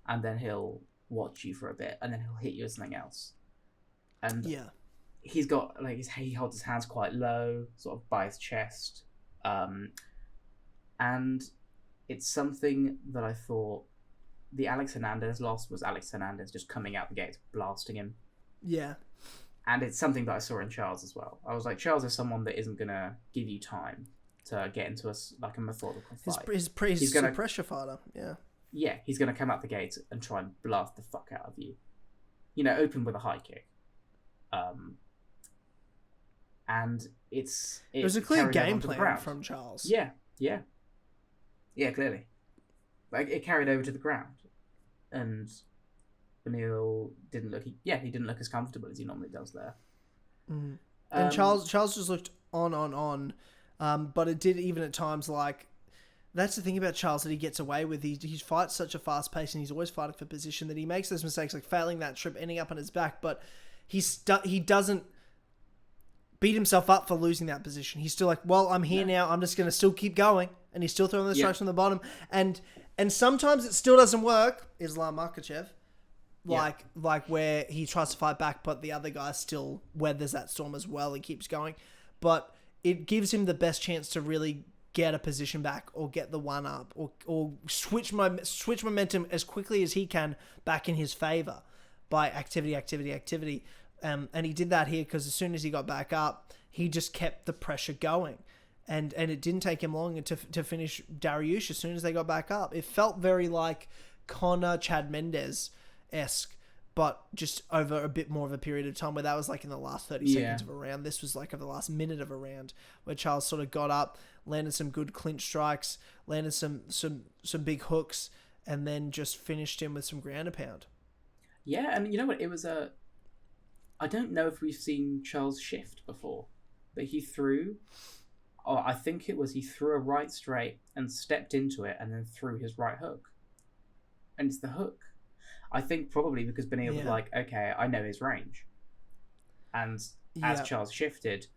and then he'll watch you for a bit, and then he'll hit you with something else. And he's got he holds his hands quite low, sort of by his chest, and it's something that I thought the Alex Hernandez loss was Alex Hernandez just coming out the gates, blasting him. Yeah. And it's something that I saw in Charles as well. I was like, Charles is someone that isn't going to give you time to get into a methodical fight. He's a pressure fighter, yeah. Yeah, he's going to come out the gates and try and blast the fuck out of you. Open with a high kick. And it was a clear game plan from Charles. Yeah, clearly. It carried over to the ground, and Beniel didn't look. He didn't look as comfortable as he normally does there. Mm. And Charles just looked on. But it did even at times that's the thing about Charles that he gets away with. He fights such a fast pace, and he's always fighting for position, that he makes those mistakes, failing that trip, ending up on his back. But he doesn't beat himself up for losing that position. He's still I'm here now. I'm just going to still keep going. And he's still throwing the strikes from the bottom. And sometimes it still doesn't work. Islam Makhachev. Where he tries to fight back, but the other guy still weathers that storm as well and keeps going. But it gives him the best chance to really get a position back or get the one up or switch momentum as quickly as he can back in his favor by activity. And he did that here because as soon as he got back up, he just kept the pressure going. And it didn't take him long to finish Dariush as soon as they got back up. It felt very like Conor Chad Mendes-esque, but just over a bit more of a period of time, where that was in the last 30 seconds of a round. This was over the last minute of a round, where Charles sort of got up, landed some good clinch strikes, landed some big hooks, and then just finished him with some ground and pound. Yeah, and you know what? It was I don't know if we've seen Charles shift before, but he threw... I think he threw a right straight and stepped into it and then threw his right hook. And it's the hook. I think probably because Beniel was okay, I know his range. And as Charles shifted,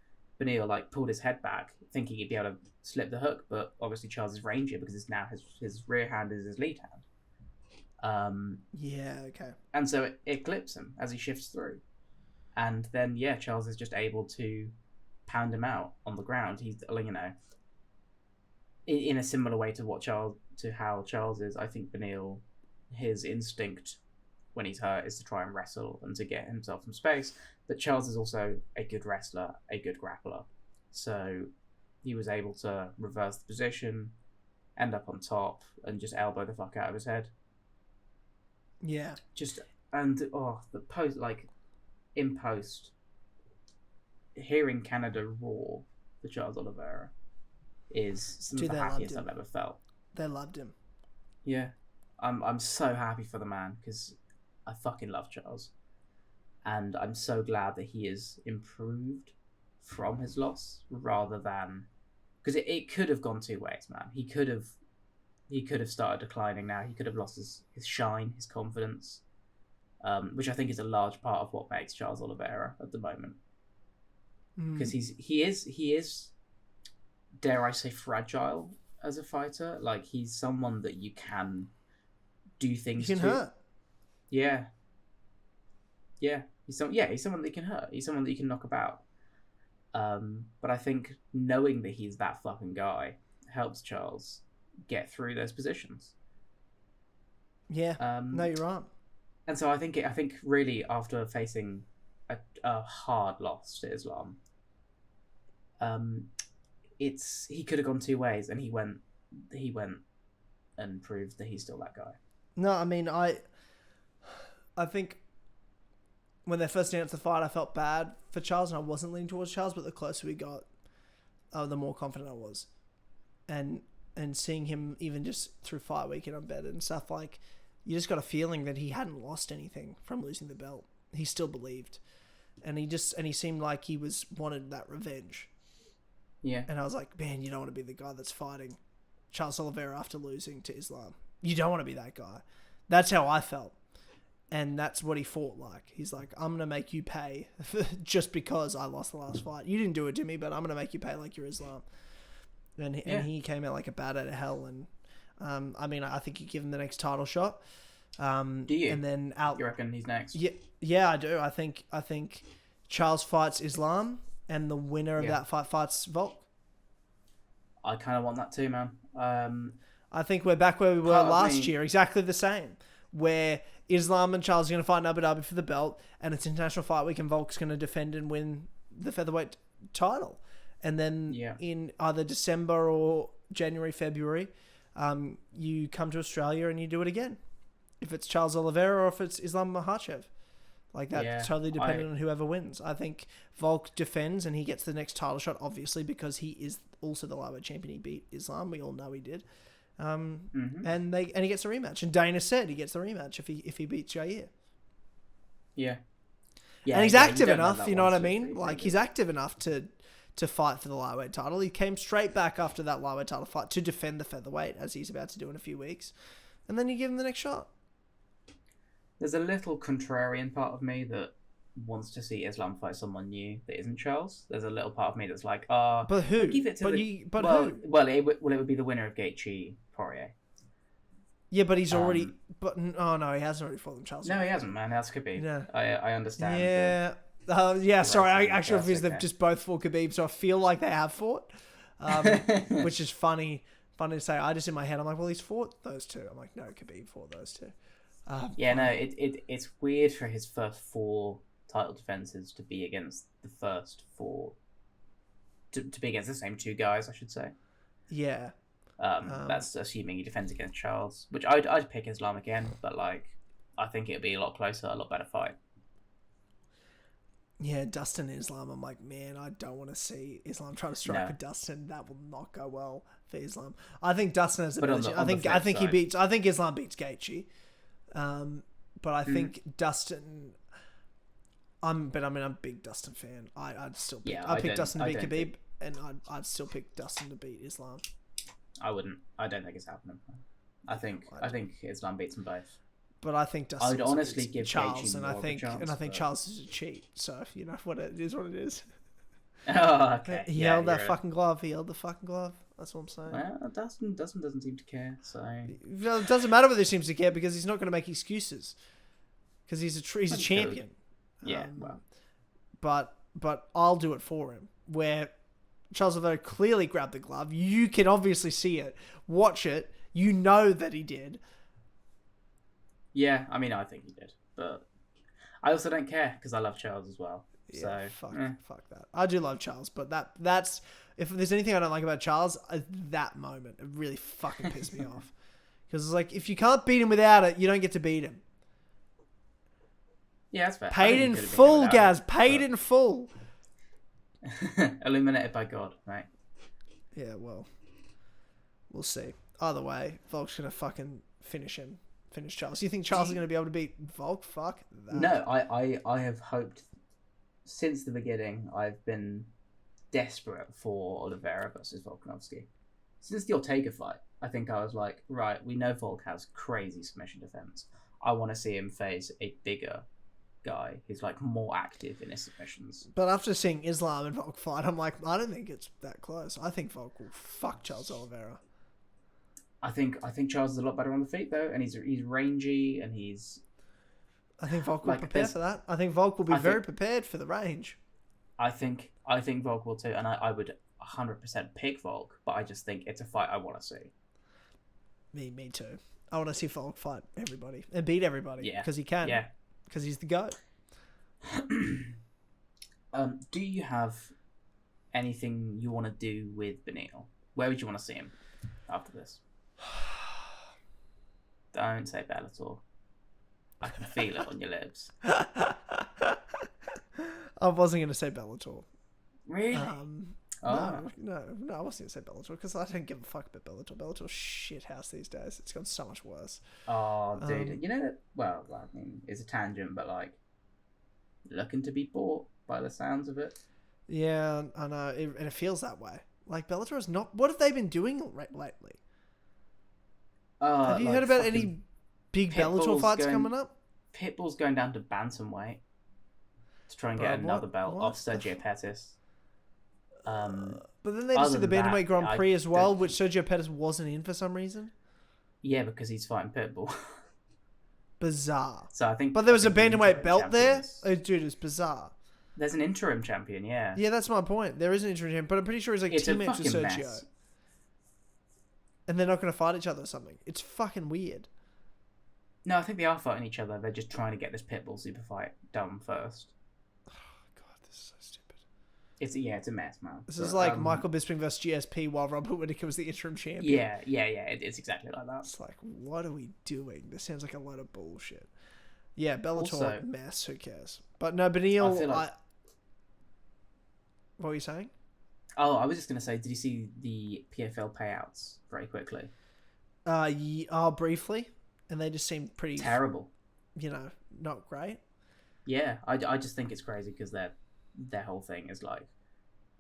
Beniel pulled his head back, thinking he'd be able to slip the hook, but obviously Charles is rangier because it's now his rear hand is his lead hand. Yeah, okay. And so it clips him as he shifts through. And then, Charles is just able to pound him out on the ground. He's, in a similar way to how Charles is. I think Beniel, his instinct when he's hurt is to try and wrestle and to get himself some space. But Charles is also a good wrestler, a good grappler. So he was able to reverse the position, end up on top, and just elbow the fuck out of his head. Yeah. The post, in post, hearing Canada roar for Charles Oliveira is some of the happiest I've ever felt. They loved him. Yeah. I'm so happy for the man because I fucking love Charles. And I'm so glad that he is improved from his loss rather than... Because it could have gone two ways, man. He could have started declining now. He could have lost his shine, his confidence, which I think is a large part of what makes Charles Oliveira at the moment. Because he is, dare I say, fragile as a fighter. Like, he's someone that you can do things to. He can hurt. Yeah. He's someone that you can hurt. He's someone that you can knock about. But I think knowing that he's that fucking guy helps Charles get through those positions. Yeah. No, you're right. And so I think really after facing a hard loss to Islam, he could have gone two ways, and he went and proved that he's still that guy. No, I mean, I think when they first announced the fight, I felt bad for Charles, and I wasn't leaning towards Charles, but the closer we got, the more confident I was. And seeing him even just through fight week and unbedded and stuff, like, you just got a feeling that he hadn't lost anything from losing the belt. He still believed. And he seemed like he wanted that revenge. Yeah. And I was like, man, you don't want to be the guy that's fighting Charles Oliveira after losing to Islam. You don't want to be that guy. That's how I felt. And that's what he fought like. He's like, I'm going to make you pay just because I lost the last fight. You didn't do it to me, but I'm going to make you pay like you're Islam. And he came out like a bat out of hell. And I mean, I think you give him the next title shot. Do you? And then you reckon he's next? Yeah, I do. I think Charles fights Islam, and the winner of that fight fights Volk. I kind of want that too, man. I think we're back where we were last year, exactly the same, where Islam and Charles are going to fight in Abu Dhabi for the belt, and it's International Fight Week, and Volk's going to defend and win the featherweight title. And then in either December or January, February, you come to Australia and you do it again. If it's Charles Oliveira or if it's Islam Makhachev. Like, that's totally dependent on whoever wins. I think Volk defends and he gets the next title shot, obviously, because he is also the lightweight champion. He beat Islam. We all know he did. And he gets a rematch. And Dana said he gets the rematch if he beats Jair. Yeah. And he's active enough, you know what I mean? Like, he's active enough to fight for the lightweight title. He came straight back after that lightweight title fight to defend the featherweight, as he's about to do in a few weeks. And then you give him the next shot. There's a little contrarian part of me that wants to see Islam fight someone new that isn't Charles. There's a little part of me that's like, but who? Give it to who? Well, it would be the winner of Gaethje Poirier. Yeah, but he's already. But he hasn't already fought them, Charles. No, he hasn't, man. That's Khabib. Yeah. I understand. Yeah. Sorry, I actually refuse. They've just both fought Khabib, so I feel like they have fought, which is funny to say. I just in my head, I'm like, well, he's fought those two. I'm like, no, Khabib fought those two. It's weird for his first four title defenses to be against the first four, to be against the same two guys, I should say. Yeah. That's assuming he defends against Charles, which I'd pick Islam again, but like, I think it'd be a lot closer, a lot better fight. Yeah, Dustin and Islam. I'm like, man, I don't want to see Islam try to strike with Dustin. That will not go well for Islam. I think Dustin has a better chance. I think Islam beats Gaethje. But I think Dustin. I'm a big Dustin fan. I'd still pick. I'd pick Dustin to beat Khabib, and I'd still pick Dustin to beat Islam. I wouldn't. I don't think it's happening. I think Islam beats them both. But I think Dustin. I'd honestly give Charles, and I think Charles is a cheat. So you know what it is. Oh, okay. He held that fucking glove. He held the fucking glove. That's what I'm saying. Well, Dustin doesn't seem to care. So it doesn't matter whether he seems to care because he's not going to make excuses. Because he's a champion. Yeah. Well. But I'll do it for him. Where Charles Oliveira clearly grabbed the glove. You can obviously see it. Watch it. You know that he did. Yeah, I mean, I think he did, but I also don't care because I love Charles as well. Yeah, fuck that. I do love Charles, but that's if there's anything I don't like about Charles, that moment it really fucking pissed me off. Because it's like if you can't beat him without it, you don't get to beat him. Yeah, that's fair. Paid in full, Gaz. Paid in full. Illuminated by God, right? Yeah, well, we'll see. Either way, Volk's gonna fucking finish him. Finish Charles. You think Charles is going to be able to beat Volk? Fuck that. No, I have hoped since the beginning. I've been desperate for Oliveira versus Volkanovski. Since the Ortega fight, I think I was like, right, we know Volk has crazy submission defense. I want to see him face a bigger guy who's like more active in his submissions. But after seeing Islam and Volk fight, I'm like, I don't think it's that close. I think Volk will fuck Charles Oliveira. I think Charles is a lot better on the feet though, and he's rangy and he's. I think Volk will prepare for that. I think Volk will be very prepared for the range. I think Volk will too, and I would 100% pick Volk, but I just think it's a fight I want to see. Me too. I want to see Volk fight everybody and beat everybody. Yeah, because he can. Yeah, because he's the GOAT. Do you have anything you want to do with Beniel? Where would you want to see him after this? Don't say Bellator. I can feel it on your lips. I wasn't going to say Bellator. Really? No, I wasn't going to say Bellator because I don't give a fuck about Bellator. Bellator's shit house these days. It's gone so much worse. Oh, dude. You know that, well, I mean, it's a tangent, but like, looking to be bought by the sounds of it. Yeah, I know. And it feels that way. Like, Bellator is not... What have they been doing lately? Have you heard about any big Bellator fights coming up? Pitbull's going down to bantamweight to try and get another belt off Sergio Pettis. But then they just did the bantamweight Grand Prix as well, which Sergio Pettis wasn't in for some reason. Yeah, because he's fighting Pitbull. Bizarre. So I think. But there was a bantamweight belt there. Oh, dude, it's bizarre. There's an interim champion, yeah. Yeah, that's my point. There is an interim champion, but I'm pretty sure he's like teammates with Sergio. Mess. And they're not going to fight each other or something. It's fucking weird. No, I think they are fighting each other. They're just trying to get this Pitbull super fight done first. Oh, God, this is so stupid. It's a mess, man. This is like Michael Bisping versus GSP while Robert Whittaker was the interim champion. Yeah. It's exactly like that. It's like, what are we doing? This sounds like a load of bullshit. Yeah, Bellator, also, mess. Who cares? But no, Beniel, what were you saying? Oh, I was just going to say, did you see the PFL payouts very quickly? Briefly. And they just seem pretty... terrible. Not great. Yeah, I just think it's crazy because their whole thing is like,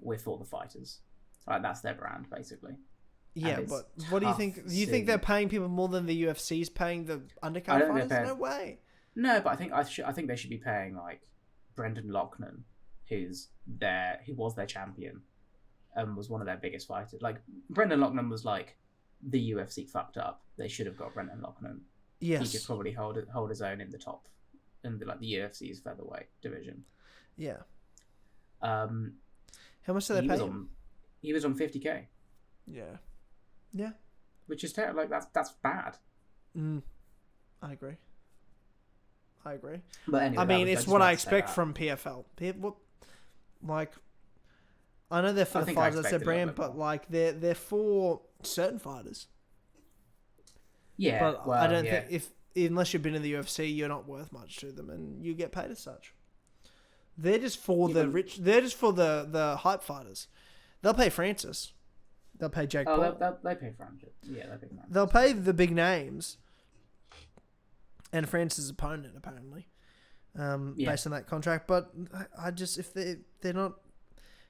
we're for the fighters. Like, that's their brand, basically. Yeah, but what do you think? Do you think they're paying people more than the UFC's paying the undercard fighters? No way. No, but I think they should be paying like Brendan Loughnane, who was their champion, and was one of their biggest fighters. Like Brendan Loughnane was like the UFC fucked up. They should have got Brendan Loughnane. Yes, he could probably hold his own in the top, in the UFC's featherweight division. Yeah. How much do they pay him? He was on 50K. Yeah. Yeah. Which is terrible. Like that's bad. I agree. But anyway, I mean, it's what I expect from PFL. Like, I know they're for the fighters, that's their brand, but like they're for certain fighters. Yeah, but I don't think unless you've been in the UFC, you're not worth much to them, and you get paid as such. They're just for the rich. They're just for the hype fighters. They'll pay Francis. They'll pay Jake Paul. They pay Francis. Yeah, they pay Francis. They'll pay the big names. And Francis' opponent, apparently, based on that contract. But I just, if they're not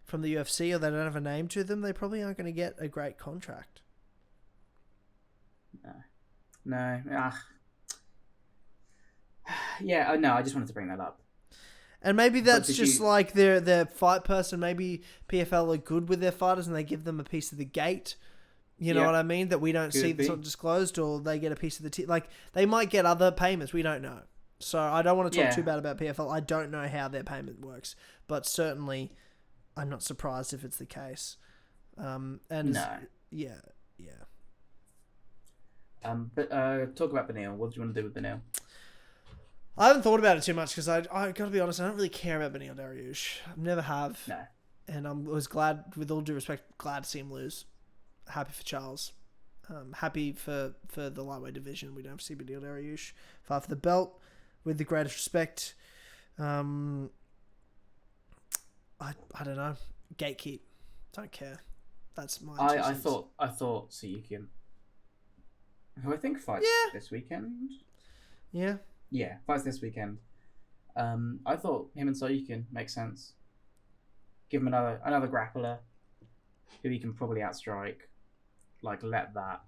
from the UFC or they don't have a name to them, they probably aren't going to get a great contract. No. Yeah, no, I just wanted to bring that up. And maybe that's just like their fight person. Maybe PFL are good with their fighters and they give them a piece of the gate You know what I mean? That we don't see that's not disclosed, or they get a piece of the like they might get other payments. We don't know. So I don't want to talk too bad about PFL. I don't know how their payment works, but certainly I'm not surprised if it's the case. And yeah. But talk about Beniel. What do you want to do with Beniel? I haven't thought about it too much because I got to be honest, I don't really care about Beniel Dariush. I never have. No. And I was glad, with all due respect, glad to see him lose. Happy for Charles. Happy for the lightweight division. We don't have to see Beniel Dariush fight for the belt. With the greatest respect. I don't know. Gatekeep. Don't care. That's my I thought Sayukian, who I think fights this weekend. Yeah. Yeah, fights this weekend. I thought him and Sayukian make sense. Give him another grappler who he can probably outstrike. Like let that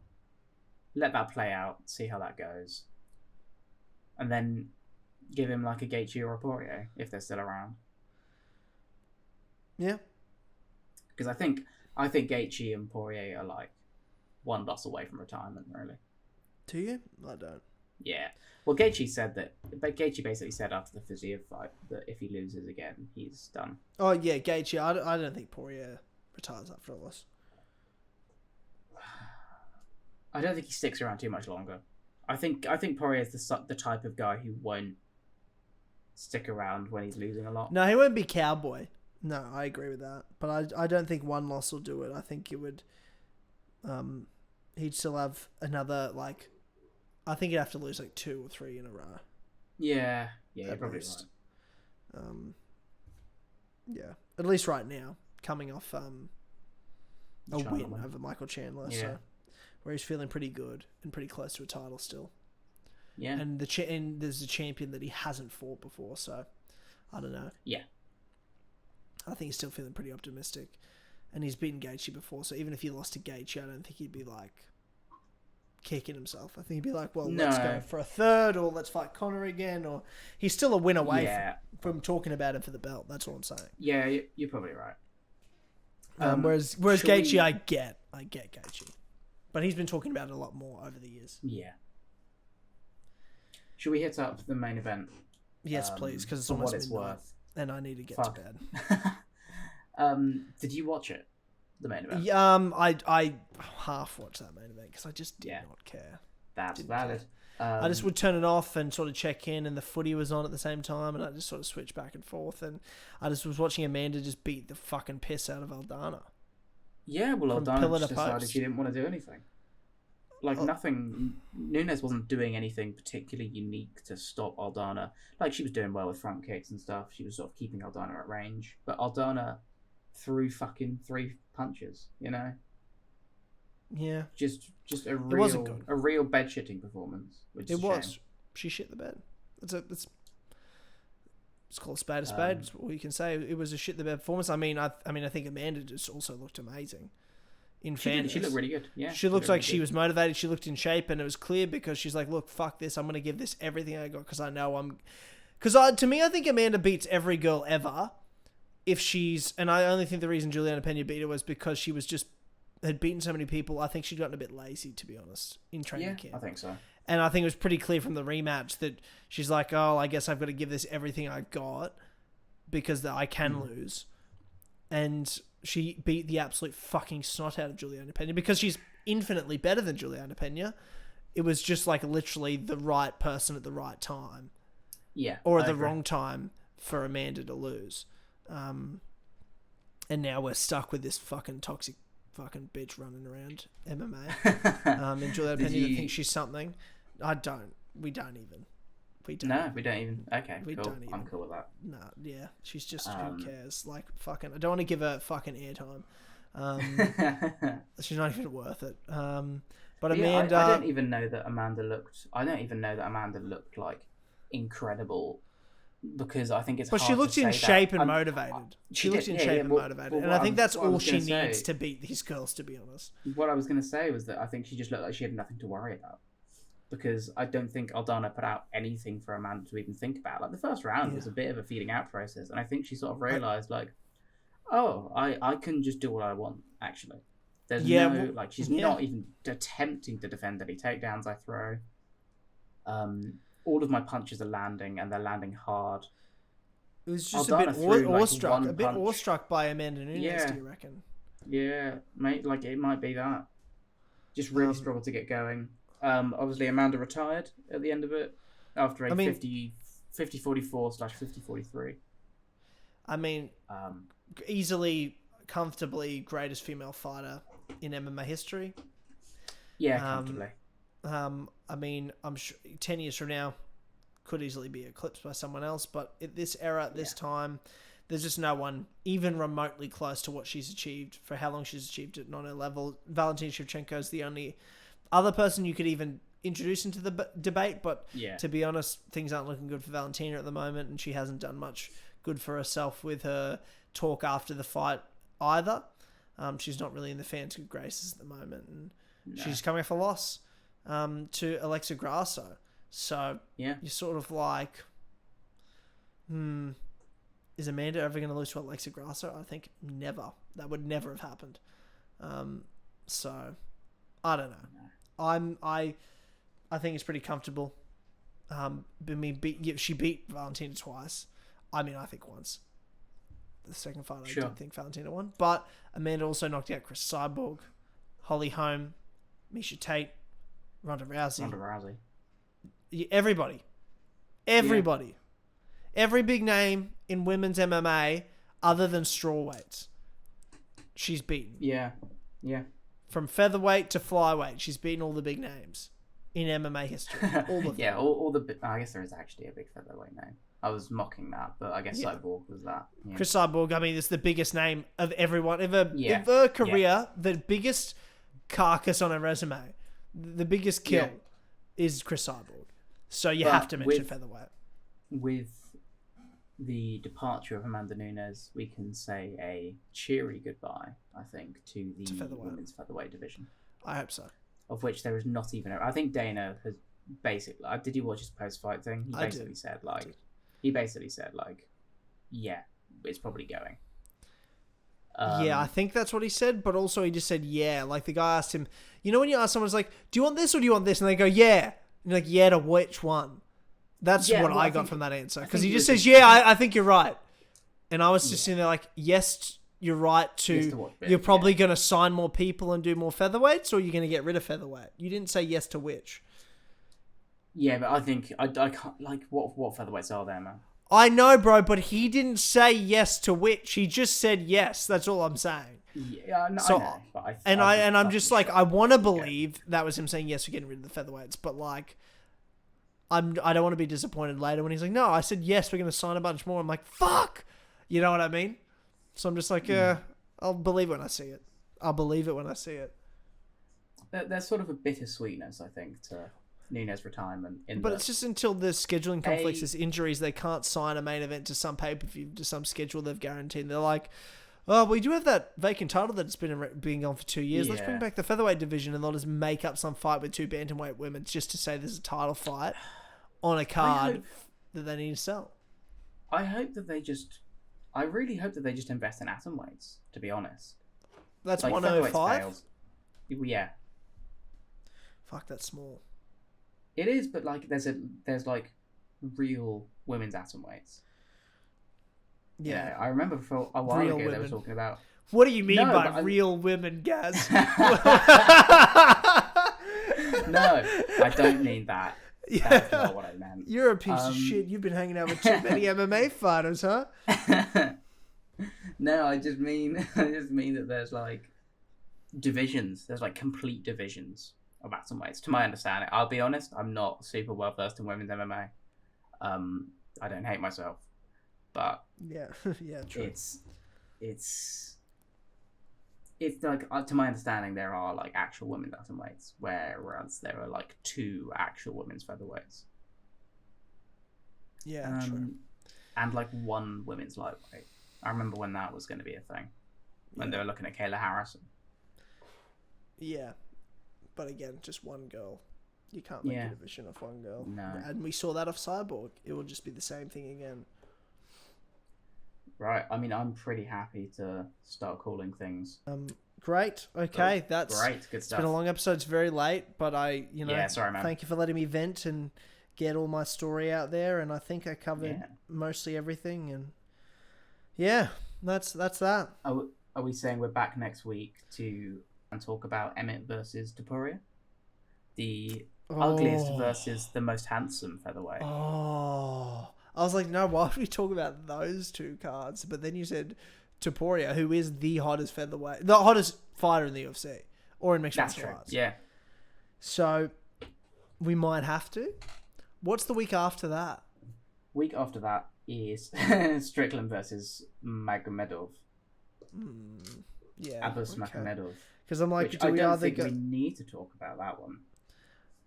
play out, see how that goes. And then give him like a Gaethje or a Poirier if they're still around. Yeah. Because I think Gaethje and Poirier are like one loss away from retirement, really. Do you? I don't. Yeah. Well, Gaethje said that. But Gaethje basically said after the Fiziev fight that if he loses again, he's done. Oh yeah, Gaethje. I don't think Poirier retires after a loss. I don't think he sticks around too much longer. I think Poirier is the type of guy who won't stick around when he's losing a lot. No, he won't be cowboy. No, I agree with that. But I don't think one loss will do it. I think it would. He'd still have another like. I think he'd have to lose like 2 or 3 in a row. Yeah, you're probably right. Yeah, at least right now, coming off a win over Michael Chandler. Yeah. So. Where he's feeling pretty good and pretty close to a title still. Yeah. And there's a champion that he hasn't fought before, so I don't know. Yeah. I think he's still feeling pretty optimistic. And he's beaten Gaethje before, so even if he lost to Gaethje, I don't think he'd be like kicking himself. I think he'd be like, well, let's go for a third, or let's fight Conor again, or he's still a win away from talking about it for the belt. That's all I'm saying. Yeah, you're probably right. Whereas Gaethje, I get Gaethje. But he's been talking about it a lot more over the years. Yeah. Should we hit up the main event? Yes, please, because it's almost midnight, and I need to get to bed. Did you watch it? The main event? I half watched that main event because I just did not care. That's valid. I just would turn it off and sort of check in, and the footy was on at the same time, and I just sort of switched back and forth, and I just was watching Amanda just beat the fucking piss out of Aldana. Yeah, well, Aldana just decided she didn't want to do anything. Like, nothing... Nunes wasn't doing anything particularly unique to stop Aldana. Like, she was doing well with front kicks and stuff. She was sort of keeping Aldana at range. But Aldana threw fucking 3 punches, you know? Yeah. Just a real bed-shitting performance. Which it was. She shit the bed. It's called a spade a spade. That's all you can say. It was a shit the bed performance. I mean, I think Amanda just also looked amazing. In fairness, she looked really good. Yeah, she looked like she was motivated. She looked in shape, and it was clear because she's like, "Look, fuck this. I'm going to give this everything I got because I know I'm." Because to me, I think Amanda beats every girl ever. If she's, and I only think the reason Juliana Pena beat her was because she was had beaten so many people. I think she'd gotten a bit lazy, to be honest, in training camp. I think so. And I think it was pretty clear from the rematch that she's like, oh, I guess I've got to give this everything I've got because I can lose. And she beat the absolute fucking snot out of Juliana Pena because she's infinitely better than Juliana Pena. It was just like literally the right person at the right time. Yeah. Or at the wrong time for Amanda to lose. And now we're stuck with this fucking toxic fucking bitch running around MMA. And Juliana Pena thinks she's something. I don't. We don't even. No, we don't even. Okay, we cool. don't even. I'm cool with that. No, yeah. She's just, who cares? Like, fucking, I don't want to give her fucking airtime. She's not even worth it. But Amanda... I don't even know that Amanda looked... I don't even know that Amanda looked, like, incredible because I think it's hard to say. But she looked in shape and motivated. She looked in shape and motivated. And I think that's all she needs to beat these girls, to be honest. What I was going to say was that I think she just looked like she had nothing to worry about. Because I don't think Aldana put out anything for Amanda to even think about. Like, the first round was a bit of a feeding out process. And I think she sort of realised, like, oh, I can just do what I want, actually. There's she's not even attempting to defend any takedowns I throw. All of my punches are landing, and they're landing hard. It was just a bit awestruck by Amanda Nunes, do you reckon? Yeah, mate, it might be that. Just really struggled to get going. Obviously, Amanda retired at the end of it after 50-44 / 50-43. I mean, easily, comfortably greatest female fighter in MMA history. Yeah, comfortably. I mean, I'm sure 10 years from now could easily be eclipsed by someone else, but at this era, at this time, there's just no one even remotely close to what she's achieved for how long she's achieved it on her level. Valentina Shevchenko is the only other person you could even introduce into the debate, but to be honest, things aren't looking good for Valentina at the moment, and she hasn't done much good for herself with her talk after the fight either. She's not really in the fans' good graces at the moment, and she's coming off a loss to Alexa Grasso. So you're sort of like, is Amanda ever going to lose to Alexa Grasso? I think never. That would never have happened. So I don't know. I think it's pretty comfortable. She beat Valentina twice. I mean, I think once. The second fight, I don't think Valentina won. But Amanda also knocked out Chris Cyborg, Holly Holm, Miesha Tate, Ronda Rousey. Everybody. Every big name in women's MMA other than strawweights, she's beaten. Yeah. From featherweight to flyweight, she's beaten all the big names in MMA history. All of them. all the. I guess there is actually a big featherweight name. I was mocking that, but I guess Cyborg was that. Yeah. Chris Cyborg, I mean, it's the biggest name of everyone. Of her career, the biggest carcass on her resume, the biggest kill is Chris Cyborg. So you have to mention featherweight. With the departure of Amanda Nunes, we can say a cheery goodbye, I think, to the women's featherweight division. I hope so. Of which there is not even... I think Dana has basically... Did you watch his post-fight thing? He basically said, yeah, it's probably going. I think that's what he said, but also he just said, yeah. Like, the guy asked him... You know when you ask someone, it's like, do you want this or do you want this? And they go, yeah. And you're like, yeah, to which one? That's what I got from that answer. Because he just says, I think you're right. And I was just sitting there like, yes, you're right to you're probably going to sign more people and do more featherweights, or you're going to get rid of featherweight. You didn't say yes to which. Yeah, but I think, I can't, what featherweights are there, man? I know, bro, but he didn't say yes to which. He just said yes. That's all I'm saying. Yeah, I know. But I'm just like, I want to believe that was him saying yes, we're getting rid of the featherweights, but like, I don't want to be disappointed later when he's like, no, I said yes, we're going to sign a bunch more. I'm like, fuck! You know what I mean? So I'm just like, I'll believe it when I see it. I'll believe it when I see it. There's sort of a bittersweetness, I think, to Nunes' retirement. But it's just until there's scheduling conflicts, there's injuries, they can't sign a main event to some pay-per-view, to some schedule they've guaranteed. They're like, oh, we do have that vacant title that's been on for 2 years. Let's bring back the featherweight division, and they'll just make up some fight with two bantamweight women just to say there's a title fight on a card that they need to sell. I really hope that they just invest in atom weights, to be honest. That's 105? Yeah. Fuck, that's small. It is, but like there's real women's atom weights. Yeah, I remember for a while ago they were talking about... What do you mean by real women, Gaz? No, I don't mean that. That's not what I meant. You're a piece of shit. You've been hanging out with too many MMA fighters, huh? No, I just mean that there's like divisions. There's like complete divisions of atomweights. To my understanding, I'll be honest, I'm not super well versed in women's MMA. I don't hate myself, but yeah, true. It's like, to my understanding, there are like actual women's atomweights, whereas there are like two actual women's featherweights. Yeah, true. And like one women's lightweight. I remember when that was going to be a thing, when they were looking at Kayla Harrison. Yeah, but again, just one girl. You can't make a division of one girl. No. And we saw that of Cyborg. It will just be the same thing again. Right. I mean, I'm pretty happy to start calling things Great. Okay, Cool. that's Great. Good It's stuff. been a long episode. It's very late, but Sorry, man. thank you for letting me vent and get all my story out there. And I think I covered mostly everything. And yeah, that's that. Are we saying we're back next week to talk about Emmett versus Topuria? The ugliest versus the most handsome featherweight. Oh, I was like, no, why would we talk about those two cards? But then you said Topuria, who is the hottest featherweight, the hottest fighter in the UFC or in mixed martial arts. Yeah. So we might have to. What's the week after that? Week after that is Strickland versus Magomedov. Abbas Magomedov. Because I'm like, I don't think we need to talk about that one.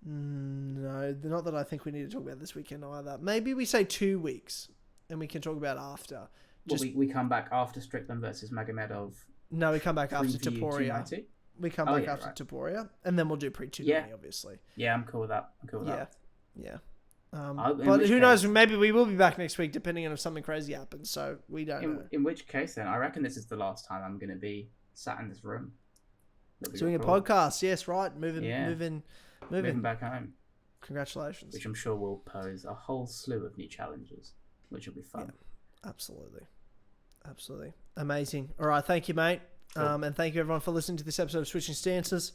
No, not that I think we need to talk about this weekend either. Maybe we say 2 weeks and we can talk about after. We come back after Strickland versus Magomedov. No, we come back after Topuria. We come back after Topuria, and then we'll do pre-290, obviously. Yeah, I'm cool with that. Yeah. But who knows? Maybe we will be back next week, depending on if something crazy happens. So we don't know. In which case, then I reckon this is the last time I'm going to be sat in this room doing a podcast. Yes, right. Moving back home. Congratulations. Which I'm sure will pose a whole slew of new challenges, which will be fun. Yeah, absolutely. Amazing. All right. Thank you, mate. Cool. And thank you, everyone, for listening to this episode of Switching Stances.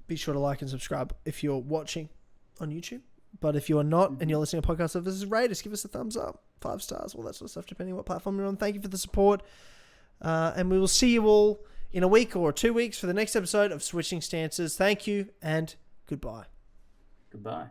Be sure to like and subscribe if you're watching on YouTube. But if you are not and you're listening to podcast services, rate us, give us a thumbs up, 5 stars, all that sort of stuff, depending on what platform you're on. Thank you for the support. And we will see you all in a week or 2 weeks for the next episode of Switching Stances. Thank you and goodbye. Goodbye.